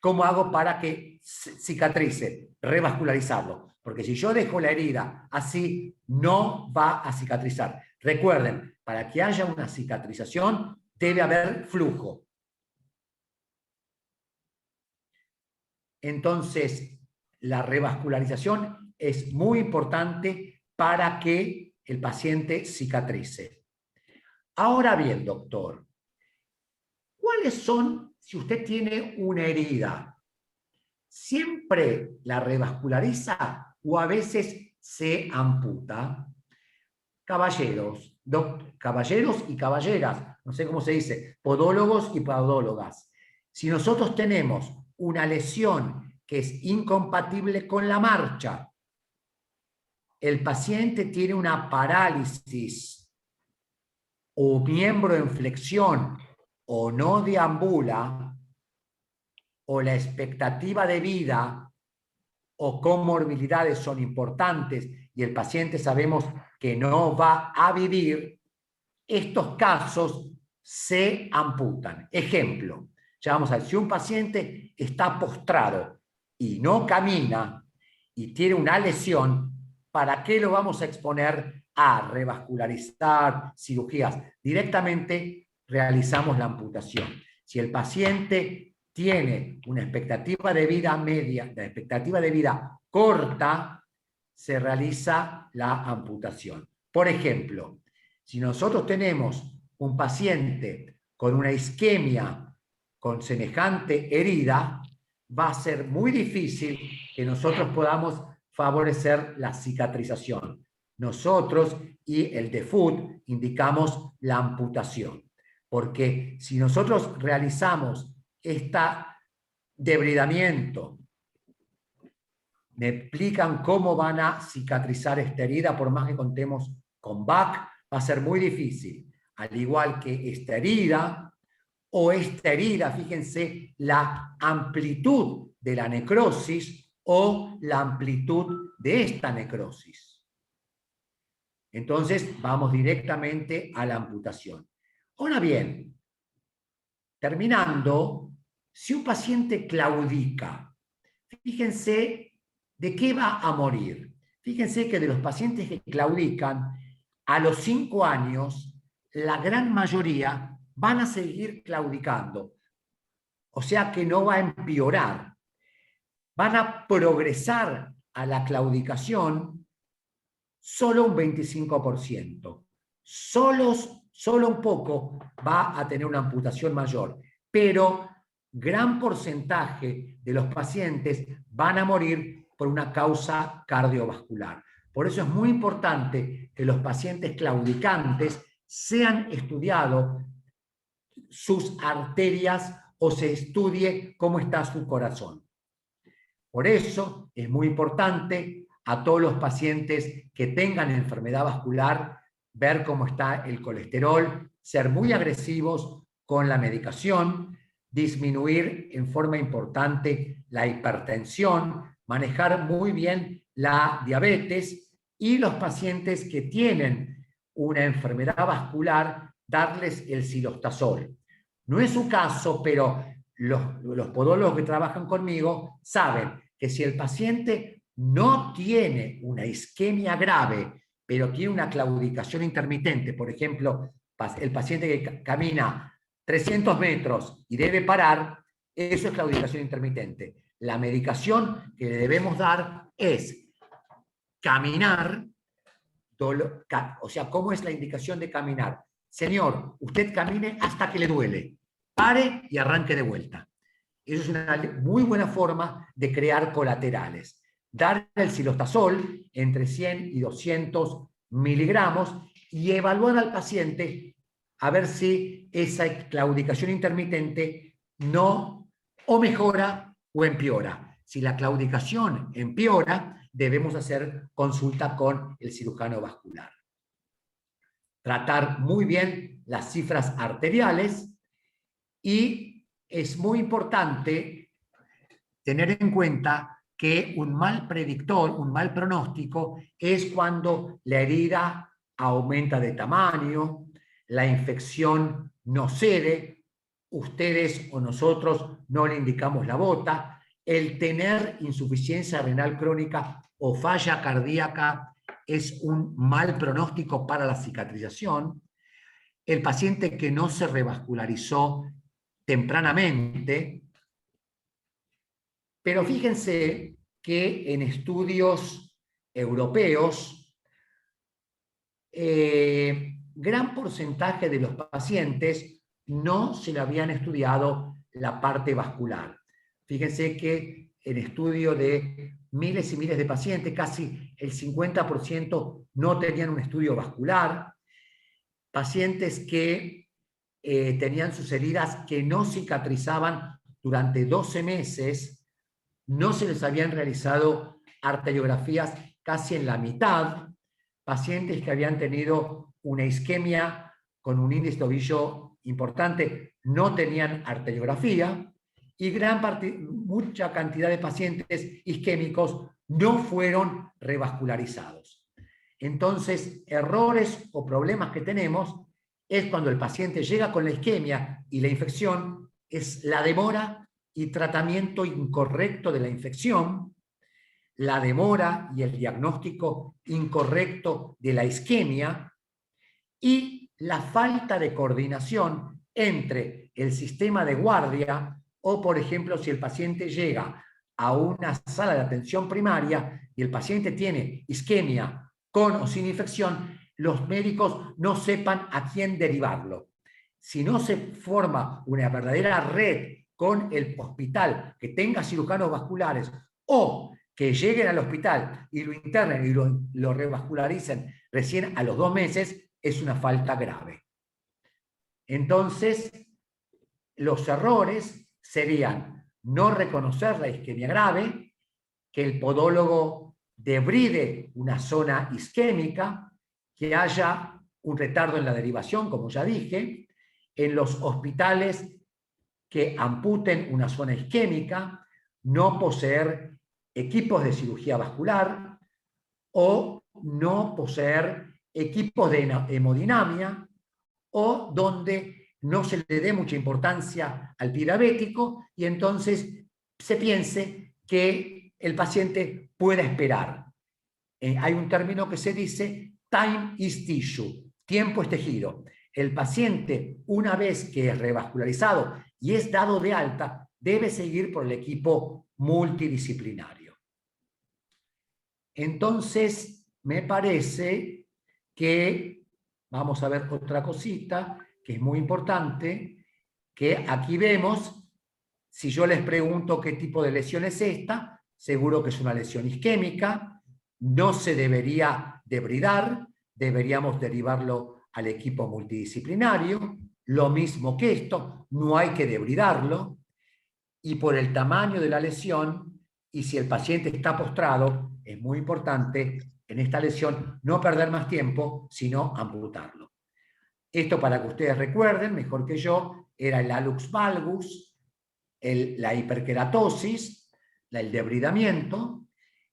¿Cómo hago para que cicatrice? Revascularizarlo. Porque si yo dejo la herida así, no va a cicatrizar. Recuerden, para que haya una cicatrización, debe haber flujo. Entonces, la revascularización es muy importante para que el paciente cicatrice. Ahora bien, doctor, ¿cuáles son, si usted tiene una herida, siempre la revasculariza o a veces se amputa? Caballeros, caballeros y caballeras, no sé cómo se dice, podólogos y podólogas. Si nosotros tenemos una lesión que es incompatible con la marcha, el paciente tiene una parálisis o miembro en flexión o no deambula, o la expectativa de vida o comorbilidades son importantes y el paciente sabemos que no va a vivir, estos casos se amputan. Ejemplo, ya vamos a ver, si un paciente está postrado y no camina y tiene una lesión, ¿para qué lo vamos a exponer a revascularizar, cirugías? Directamente realizamos la amputación. Si el paciente tiene una expectativa de vida media, la expectativa de vida corta, se realiza la amputación. Por ejemplo, si nosotros tenemos un paciente con una isquemia con semejante herida, va a ser muy difícil que nosotros podamos favorecer la cicatrización. Nosotros y el DEFUT indicamos la amputación, porque si nosotros realizamos este debridamiento, me explican cómo van a cicatrizar esta herida, por más que contemos con VAC, va a ser muy difícil. Al igual que esta herida, fíjense la amplitud de la necrosis o la amplitud de esta necrosis. Entonces, vamos directamente a la amputación. Ahora bien, terminando, si un paciente claudica, fíjense de qué va a morir. Fíjense que de los pacientes que claudican, a los 5 años, la gran mayoría van a seguir claudicando. O sea que no va a empeorar. Van a progresar a la claudicación solo un 25%. Solo un poco va a tener una amputación mayor, pero gran porcentaje de los pacientes van a morir por una causa cardiovascular. Por eso es muy importante que los pacientes claudicantes sean estudiados sus arterias o se estudie cómo está su corazón. Por eso es muy importante a todos los pacientes que tengan enfermedad vascular ver cómo está el colesterol, ser muy agresivos con la medicación, disminuir en forma importante la hipertensión, manejar muy bien la diabetes y los pacientes que tienen una enfermedad vascular, darles el cilostazol. No es su caso, pero los podólogos que trabajan conmigo saben que si el paciente no tiene una isquemia grave, pero tiene una claudicación intermitente, por ejemplo, el paciente que camina 300 metros y debe parar, eso es claudicación intermitente. La medicación que le debemos dar es caminar, o sea, ¿cómo es la indicación de caminar? Señor, usted camine hasta que le duele, pare y arranque de vuelta. Eso es una muy buena forma de crear colaterales. Dar el cilostazol entre 100 y 200 miligramos y evaluar al paciente a ver si esa claudicación intermitente no o mejora o empeora. Si la claudicación empeora, debemos hacer consulta con el cirujano vascular. Tratar muy bien las cifras arteriales y es muy importante tener en cuenta que un mal predictor, un mal pronóstico, es cuando la herida aumenta de tamaño, la infección no cede, ustedes o nosotros no le indicamos la bota. El tener insuficiencia renal crónica o falla cardíaca es un mal pronóstico para la cicatrización. El paciente que no se revascularizó tempranamente. Pero fíjense que en estudios europeos, gran porcentaje de los pacientes no se le habían estudiado la parte vascular. Fíjense que en estudio de miles y miles de pacientes, casi el 50% no tenían un estudio vascular. Pacientes que tenían sus heridas que no cicatrizaban durante 12 meses, no se les habían realizado arteriografías casi en la mitad, pacientes que habían tenido una isquemia con un índice de tobillo importante no tenían arteriografía, y mucha cantidad de pacientes isquémicos no fueron revascularizados. Entonces, errores o problemas que tenemos es cuando el paciente llega con la isquemia y la infección, es la demora y tratamiento incorrecto de la infección, la demora y el diagnóstico incorrecto de la isquemia y la falta de coordinación entre el sistema de guardia o, por ejemplo, si el paciente llega a una sala de atención primaria y el paciente tiene isquemia con o sin infección, los médicos no sepan a quién derivarlo. Si no se forma una verdadera red con el hospital que tenga cirujanos vasculares o que lleguen al hospital y lo internen y lo revascularicen recién a los 2 meses, es una falta grave. Entonces, los errores serían no reconocer la isquemia grave, que el podólogo debride una zona isquémica, que haya un retardo en la derivación, como ya dije, en los hospitales que amputen una zona isquémica, no poseer equipos de cirugía vascular o no poseer equipos de hemodinamia o donde no se le dé mucha importancia al pie diabético y entonces se piense que el paciente pueda esperar. Hay un término que se dice time is tissue, tiempo es tejido. El paciente, una vez que es revascularizado y es dado de alta, debe seguir por el equipo multidisciplinario. Entonces, me parece que vamos a ver otra cosita que es muy importante, que aquí vemos, si yo les pregunto qué tipo de lesión es esta, seguro que es una lesión isquémica, no se debería debridar, deberíamos derivarlo al equipo multidisciplinario, lo mismo que esto, no hay que debridarlo, y por el tamaño de la lesión, y si el paciente está postrado, es muy importante en esta lesión no perder más tiempo, sino amputarlo. Esto, para que ustedes recuerden, mejor que yo, era el hallux valgus, la hiperkeratosis, el debridamiento,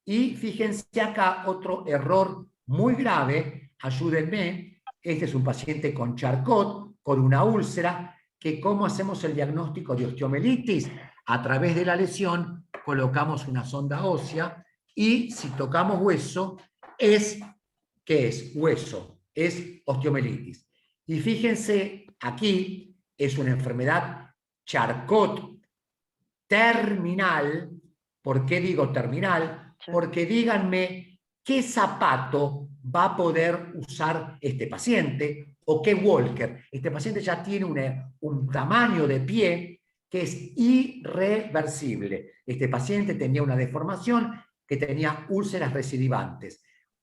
y fíjense acá otro error muy grave, ayúdenme, este es un paciente con Charcot, con una úlcera, que ¿cómo hacemos el diagnóstico de osteomelitis? A través de la lesión colocamos una sonda ósea y si tocamos hueso, ¿qué es? Hueso, es osteomelitis. Y fíjense, aquí es una enfermedad Charcot terminal. ¿Por qué digo terminal? Porque díganme qué zapato va a poder usar este paciente o qué walker. Este paciente ya tiene un tamaño de pie que es irreversible. Este paciente tenía una deformación que tenía úlceras recidivantes.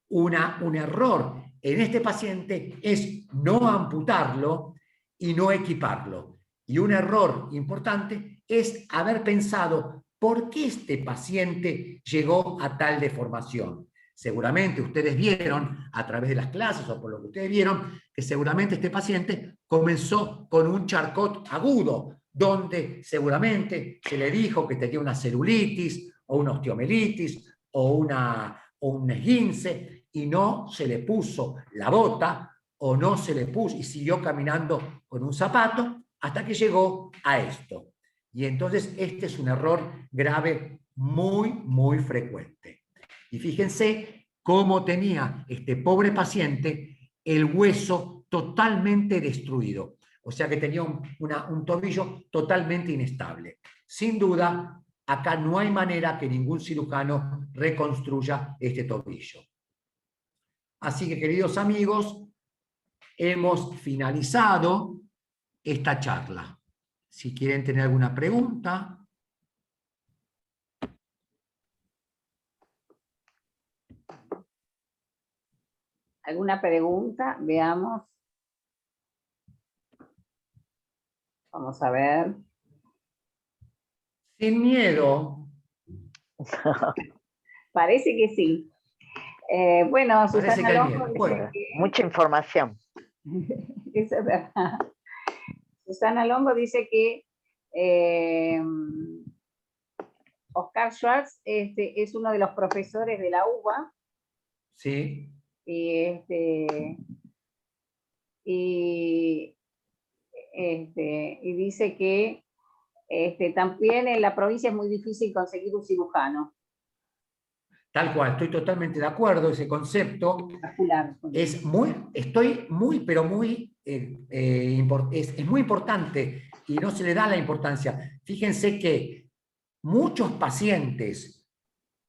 Un error en este paciente es no amputarlo y no equiparlo. Y un error importante es haber pensado por qué este paciente llegó a tal deformación. Seguramente ustedes vieron a través de las clases o por lo que ustedes vieron que seguramente este paciente comenzó con un Charcot agudo, donde seguramente se le dijo que tenía una celulitis o una osteomelitis o un esguince y no se le puso la bota o no se le puso y siguió caminando con un zapato hasta que llegó a esto. Y entonces este es un error grave muy, muy frecuente. Y fíjense cómo tenía este pobre paciente el hueso totalmente destruido. O sea que tenía un tobillo totalmente inestable. Sin duda, acá no hay manera que ningún cirujano reconstruya este tobillo. Así que, queridos amigos, hemos finalizado esta charla. Si quieren tener alguna pregunta.
¿Alguna pregunta? Veamos. Vamos a ver.
Sin miedo.
Parece que sí. Bueno,
Parece
Susana
que hay
Longo
miedo.
dice
Bueno.
que...
Mucha información.
Eso es verdad. Susana Longo dice que Oscar Schwartz es uno de los profesores de la UBA.
Sí.
Y dice que también en la provincia es muy difícil conseguir un cirujano.
Tal cual, estoy totalmente de acuerdo, ese concepto es muy, pero muy, es muy importante y no se le da la importancia. Fíjense que muchos pacientes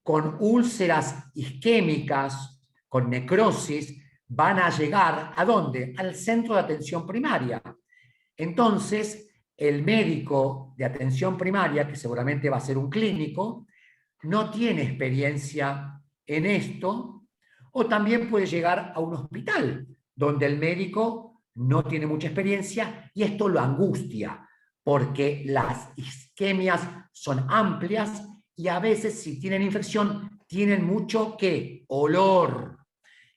con úlceras isquémicas, con necrosis, van a llegar, ¿a dónde? Al centro de atención primaria. Entonces, el médico de atención primaria, que seguramente va a ser un clínico, no tiene experiencia en esto, o también puede llegar a un hospital, donde el médico no tiene mucha experiencia y esto lo angustia, porque las isquemias son amplias y a veces si tienen infección tienen mucho ¿qué? Olor.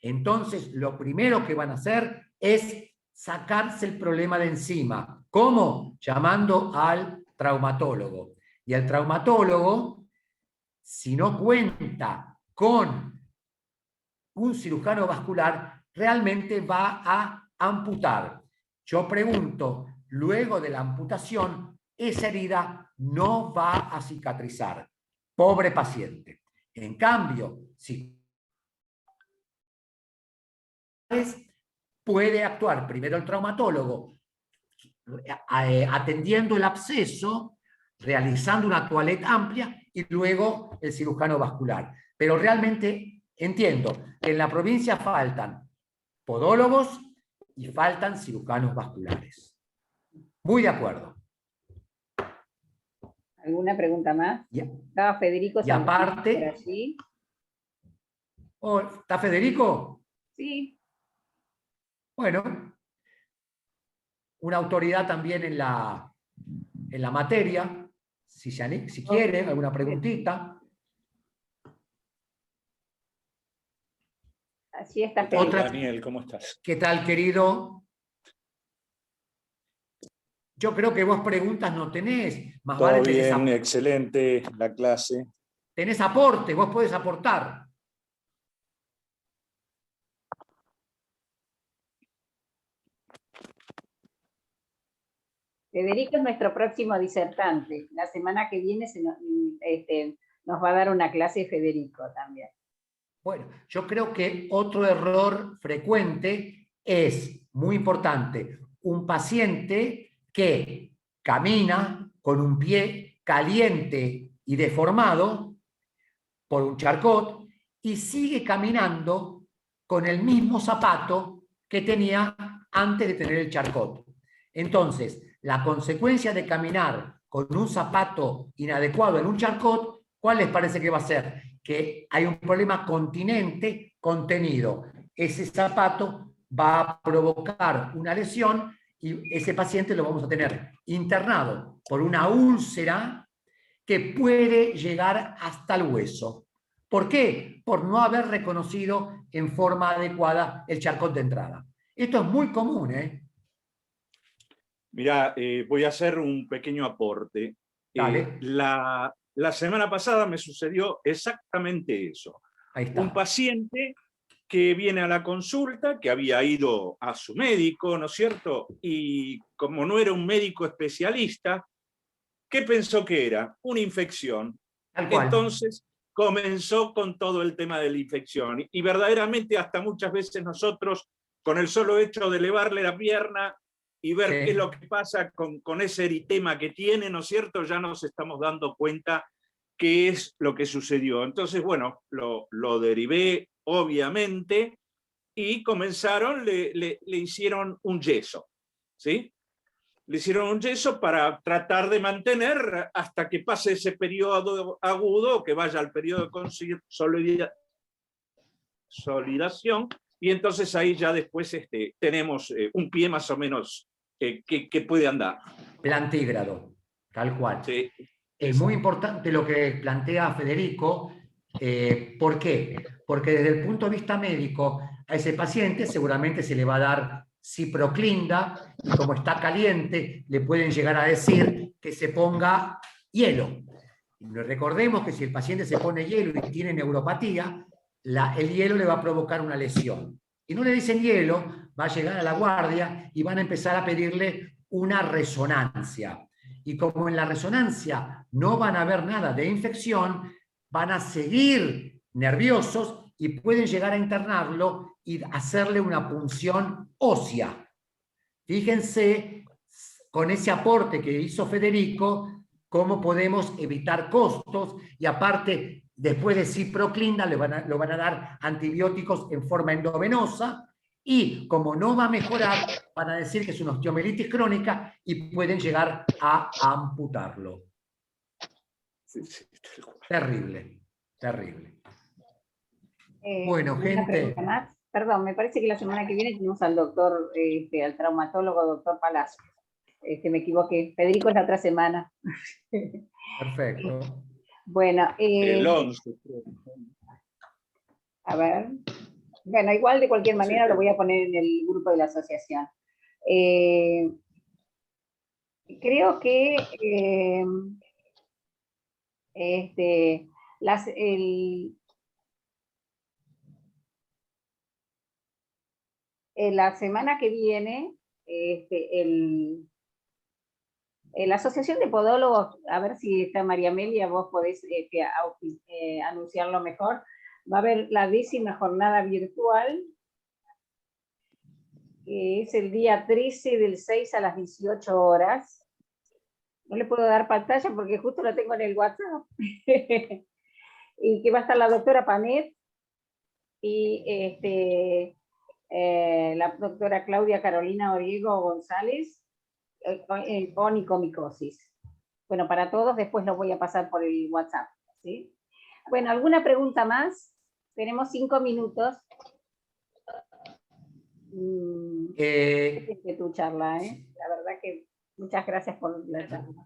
Entonces, lo primero que van a hacer es sacarse el problema de encima. ¿Cómo? Llamando al traumatólogo. Y el traumatólogo, si no cuenta con un cirujano vascular, realmente va a amputar. Yo pregunto, luego de la amputación, esa herida no va a cicatrizar. Pobre paciente. En cambio, si puede actuar primero el traumatólogo atendiendo el absceso, realizando una toilette amplia y luego el cirujano vascular. Pero realmente entiendo que en la provincia faltan podólogos y faltan cirujanos vasculares. Muy de acuerdo.
¿Alguna pregunta más? Estaba Federico
y aparte,
por allí.
Oh, ¿está Federico?
Sí.
Bueno, una autoridad también en la materia, si quiere, alguna preguntita.
Así está
Federico. Daniel, ¿cómo estás?
¿Qué tal, querido? Yo creo que vos preguntas no tenés. Más
Todo
vale
bien, excelente la clase.
Tenés aporte, vos podés aportar.
Federico es nuestro próximo disertante. La semana que viene nos va a dar una clase Federico también.
Bueno, yo creo que otro error frecuente es, muy importante, un paciente que camina con un pie caliente y deformado por un charcot y sigue caminando con el mismo zapato que tenía antes de tener el charcot. Entonces, la consecuencia de caminar con un zapato inadecuado en un charcot, ¿cuál les parece que va a ser? Que hay un problema continente contenido. Ese zapato va a provocar una lesión y ese paciente lo vamos a tener internado por una úlcera que puede llegar hasta el hueso. ¿Por qué? Por no haber reconocido en forma adecuada el charcot de entrada. Esto es muy común, ¿eh?
Mirá, voy a hacer un pequeño aporte. La semana pasada me sucedió exactamente eso.
Ahí está.
Un paciente que viene a la consulta, que había ido a su médico, ¿no es cierto? Y como no era un médico especialista, ¿qué pensó que era? Una infección.
Tal cual.
Entonces comenzó con todo el tema de la infección. Y verdaderamente hasta muchas veces nosotros, con el solo hecho de elevarle la pierna y ver
Sí.
qué es lo que pasa con ese eritema que tiene, ¿no es cierto? Ya nos estamos dando cuenta qué es lo que sucedió. Entonces, bueno, lo derivé, obviamente, y comenzaron, le hicieron un yeso, ¿sí? Le hicieron un yeso para tratar de mantener hasta que pase ese periodo agudo, que vaya al periodo de consolidación, y entonces ahí ya después tenemos un pie más o menos que puede andar.
Plantígrado, tal cual.
Sí.
Es muy importante lo que plantea Federico. ¿Por qué? Porque desde el punto de vista médico, a ese paciente seguramente se le va a dar ciproclinda, y como está caliente, le pueden llegar a decir que se ponga hielo. Recordemos que si el paciente se pone hielo y tiene neuropatía, el hielo le va a provocar una lesión. Y no le dicen hielo, va a llegar a la guardia y van a empezar a pedirle una resonancia. Y como en la resonancia no van a ver nada de infección, van a seguir nerviosos y pueden llegar a internarlo y hacerle una punción ósea. Fíjense, con ese aporte que hizo Federico, cómo podemos evitar costos, y aparte, después de ciproclinda, lo van a dar antibióticos en forma endovenosa, y como no va a mejorar, van a decir que es una osteomelitis crónica y pueden llegar a amputarlo.
Sí, sí.
Terrible, terrible. Bueno,
Una
gente.
pregunta más. Perdón, me parece que la semana que viene tenemos al doctor, al traumatólogo, doctor Palacio. Me equivoqué. Federico es la otra semana.
Perfecto.
Bueno,
El 11, creo.
a ver. Bueno, igual de cualquier manera lo voy a poner en el grupo de la asociación. Creo que la semana que viene, la Asociación de Podólogos, a ver si está María Amelia, vos podés anunciarlo mejor, va a haber la 10ª jornada virtual, que es el día 13 del 6 a las 18 horas. No le puedo dar pantalla porque justo lo tengo en el WhatsApp. Y que va a estar la doctora Panet y la doctora Claudia Carolina Oriego González, con icomicosis. Bueno, para todos después lo voy a pasar por el WhatsApp, ¿sí? Bueno, ¿alguna pregunta más? Tenemos 5 minutos. Tu charla, ¿eh? La verdad que muchas gracias por la charla.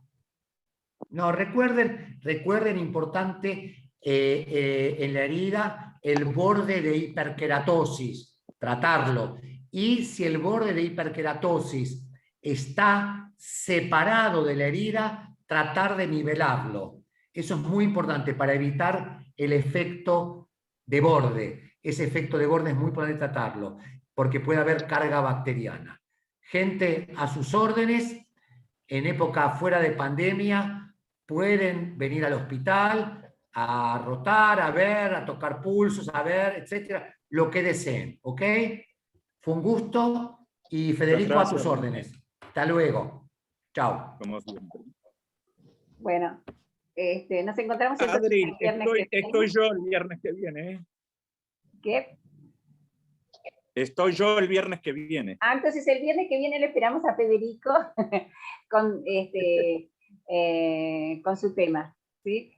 No, recuerden importante en la herida el borde de hiperkeratosis, tratarlo. Y si el borde de hiperkeratosis está separado de la herida, tratar de nivelarlo. Eso es muy importante para evitar el efecto de borde. Ese efecto de borde es muy importante tratarlo, porque puede haber carga bacteriana. Gente a sus órdenes, en época fuera de pandemia, pueden venir al hospital a rotar, a ver, a tocar pulsos, a ver, etcétera, lo que deseen, ¿ok? Fue un gusto y Federico a tus órdenes. Hasta luego. Chao.
Como siempre.
Bueno, nos encontramos
Adri,
el viernes que viene.
estoy yo el viernes que viene, ¿eh?
¿Qué?
Estoy yo el viernes que viene.
Entonces el viernes que viene le esperamos a Federico con su tema, ¿sí?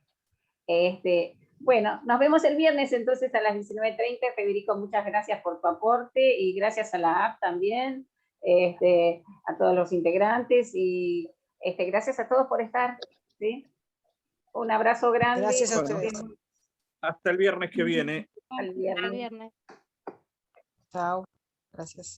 Bueno, nos vemos el viernes entonces a las 19:30. Federico, muchas gracias por tu aporte y gracias a la app también, a todos los integrantes y gracias a todos por estar, ¿sí? Un abrazo grande.
Gracias a ustedes.
Hasta el viernes que viene.
Al viernes.
Chao. Gracias.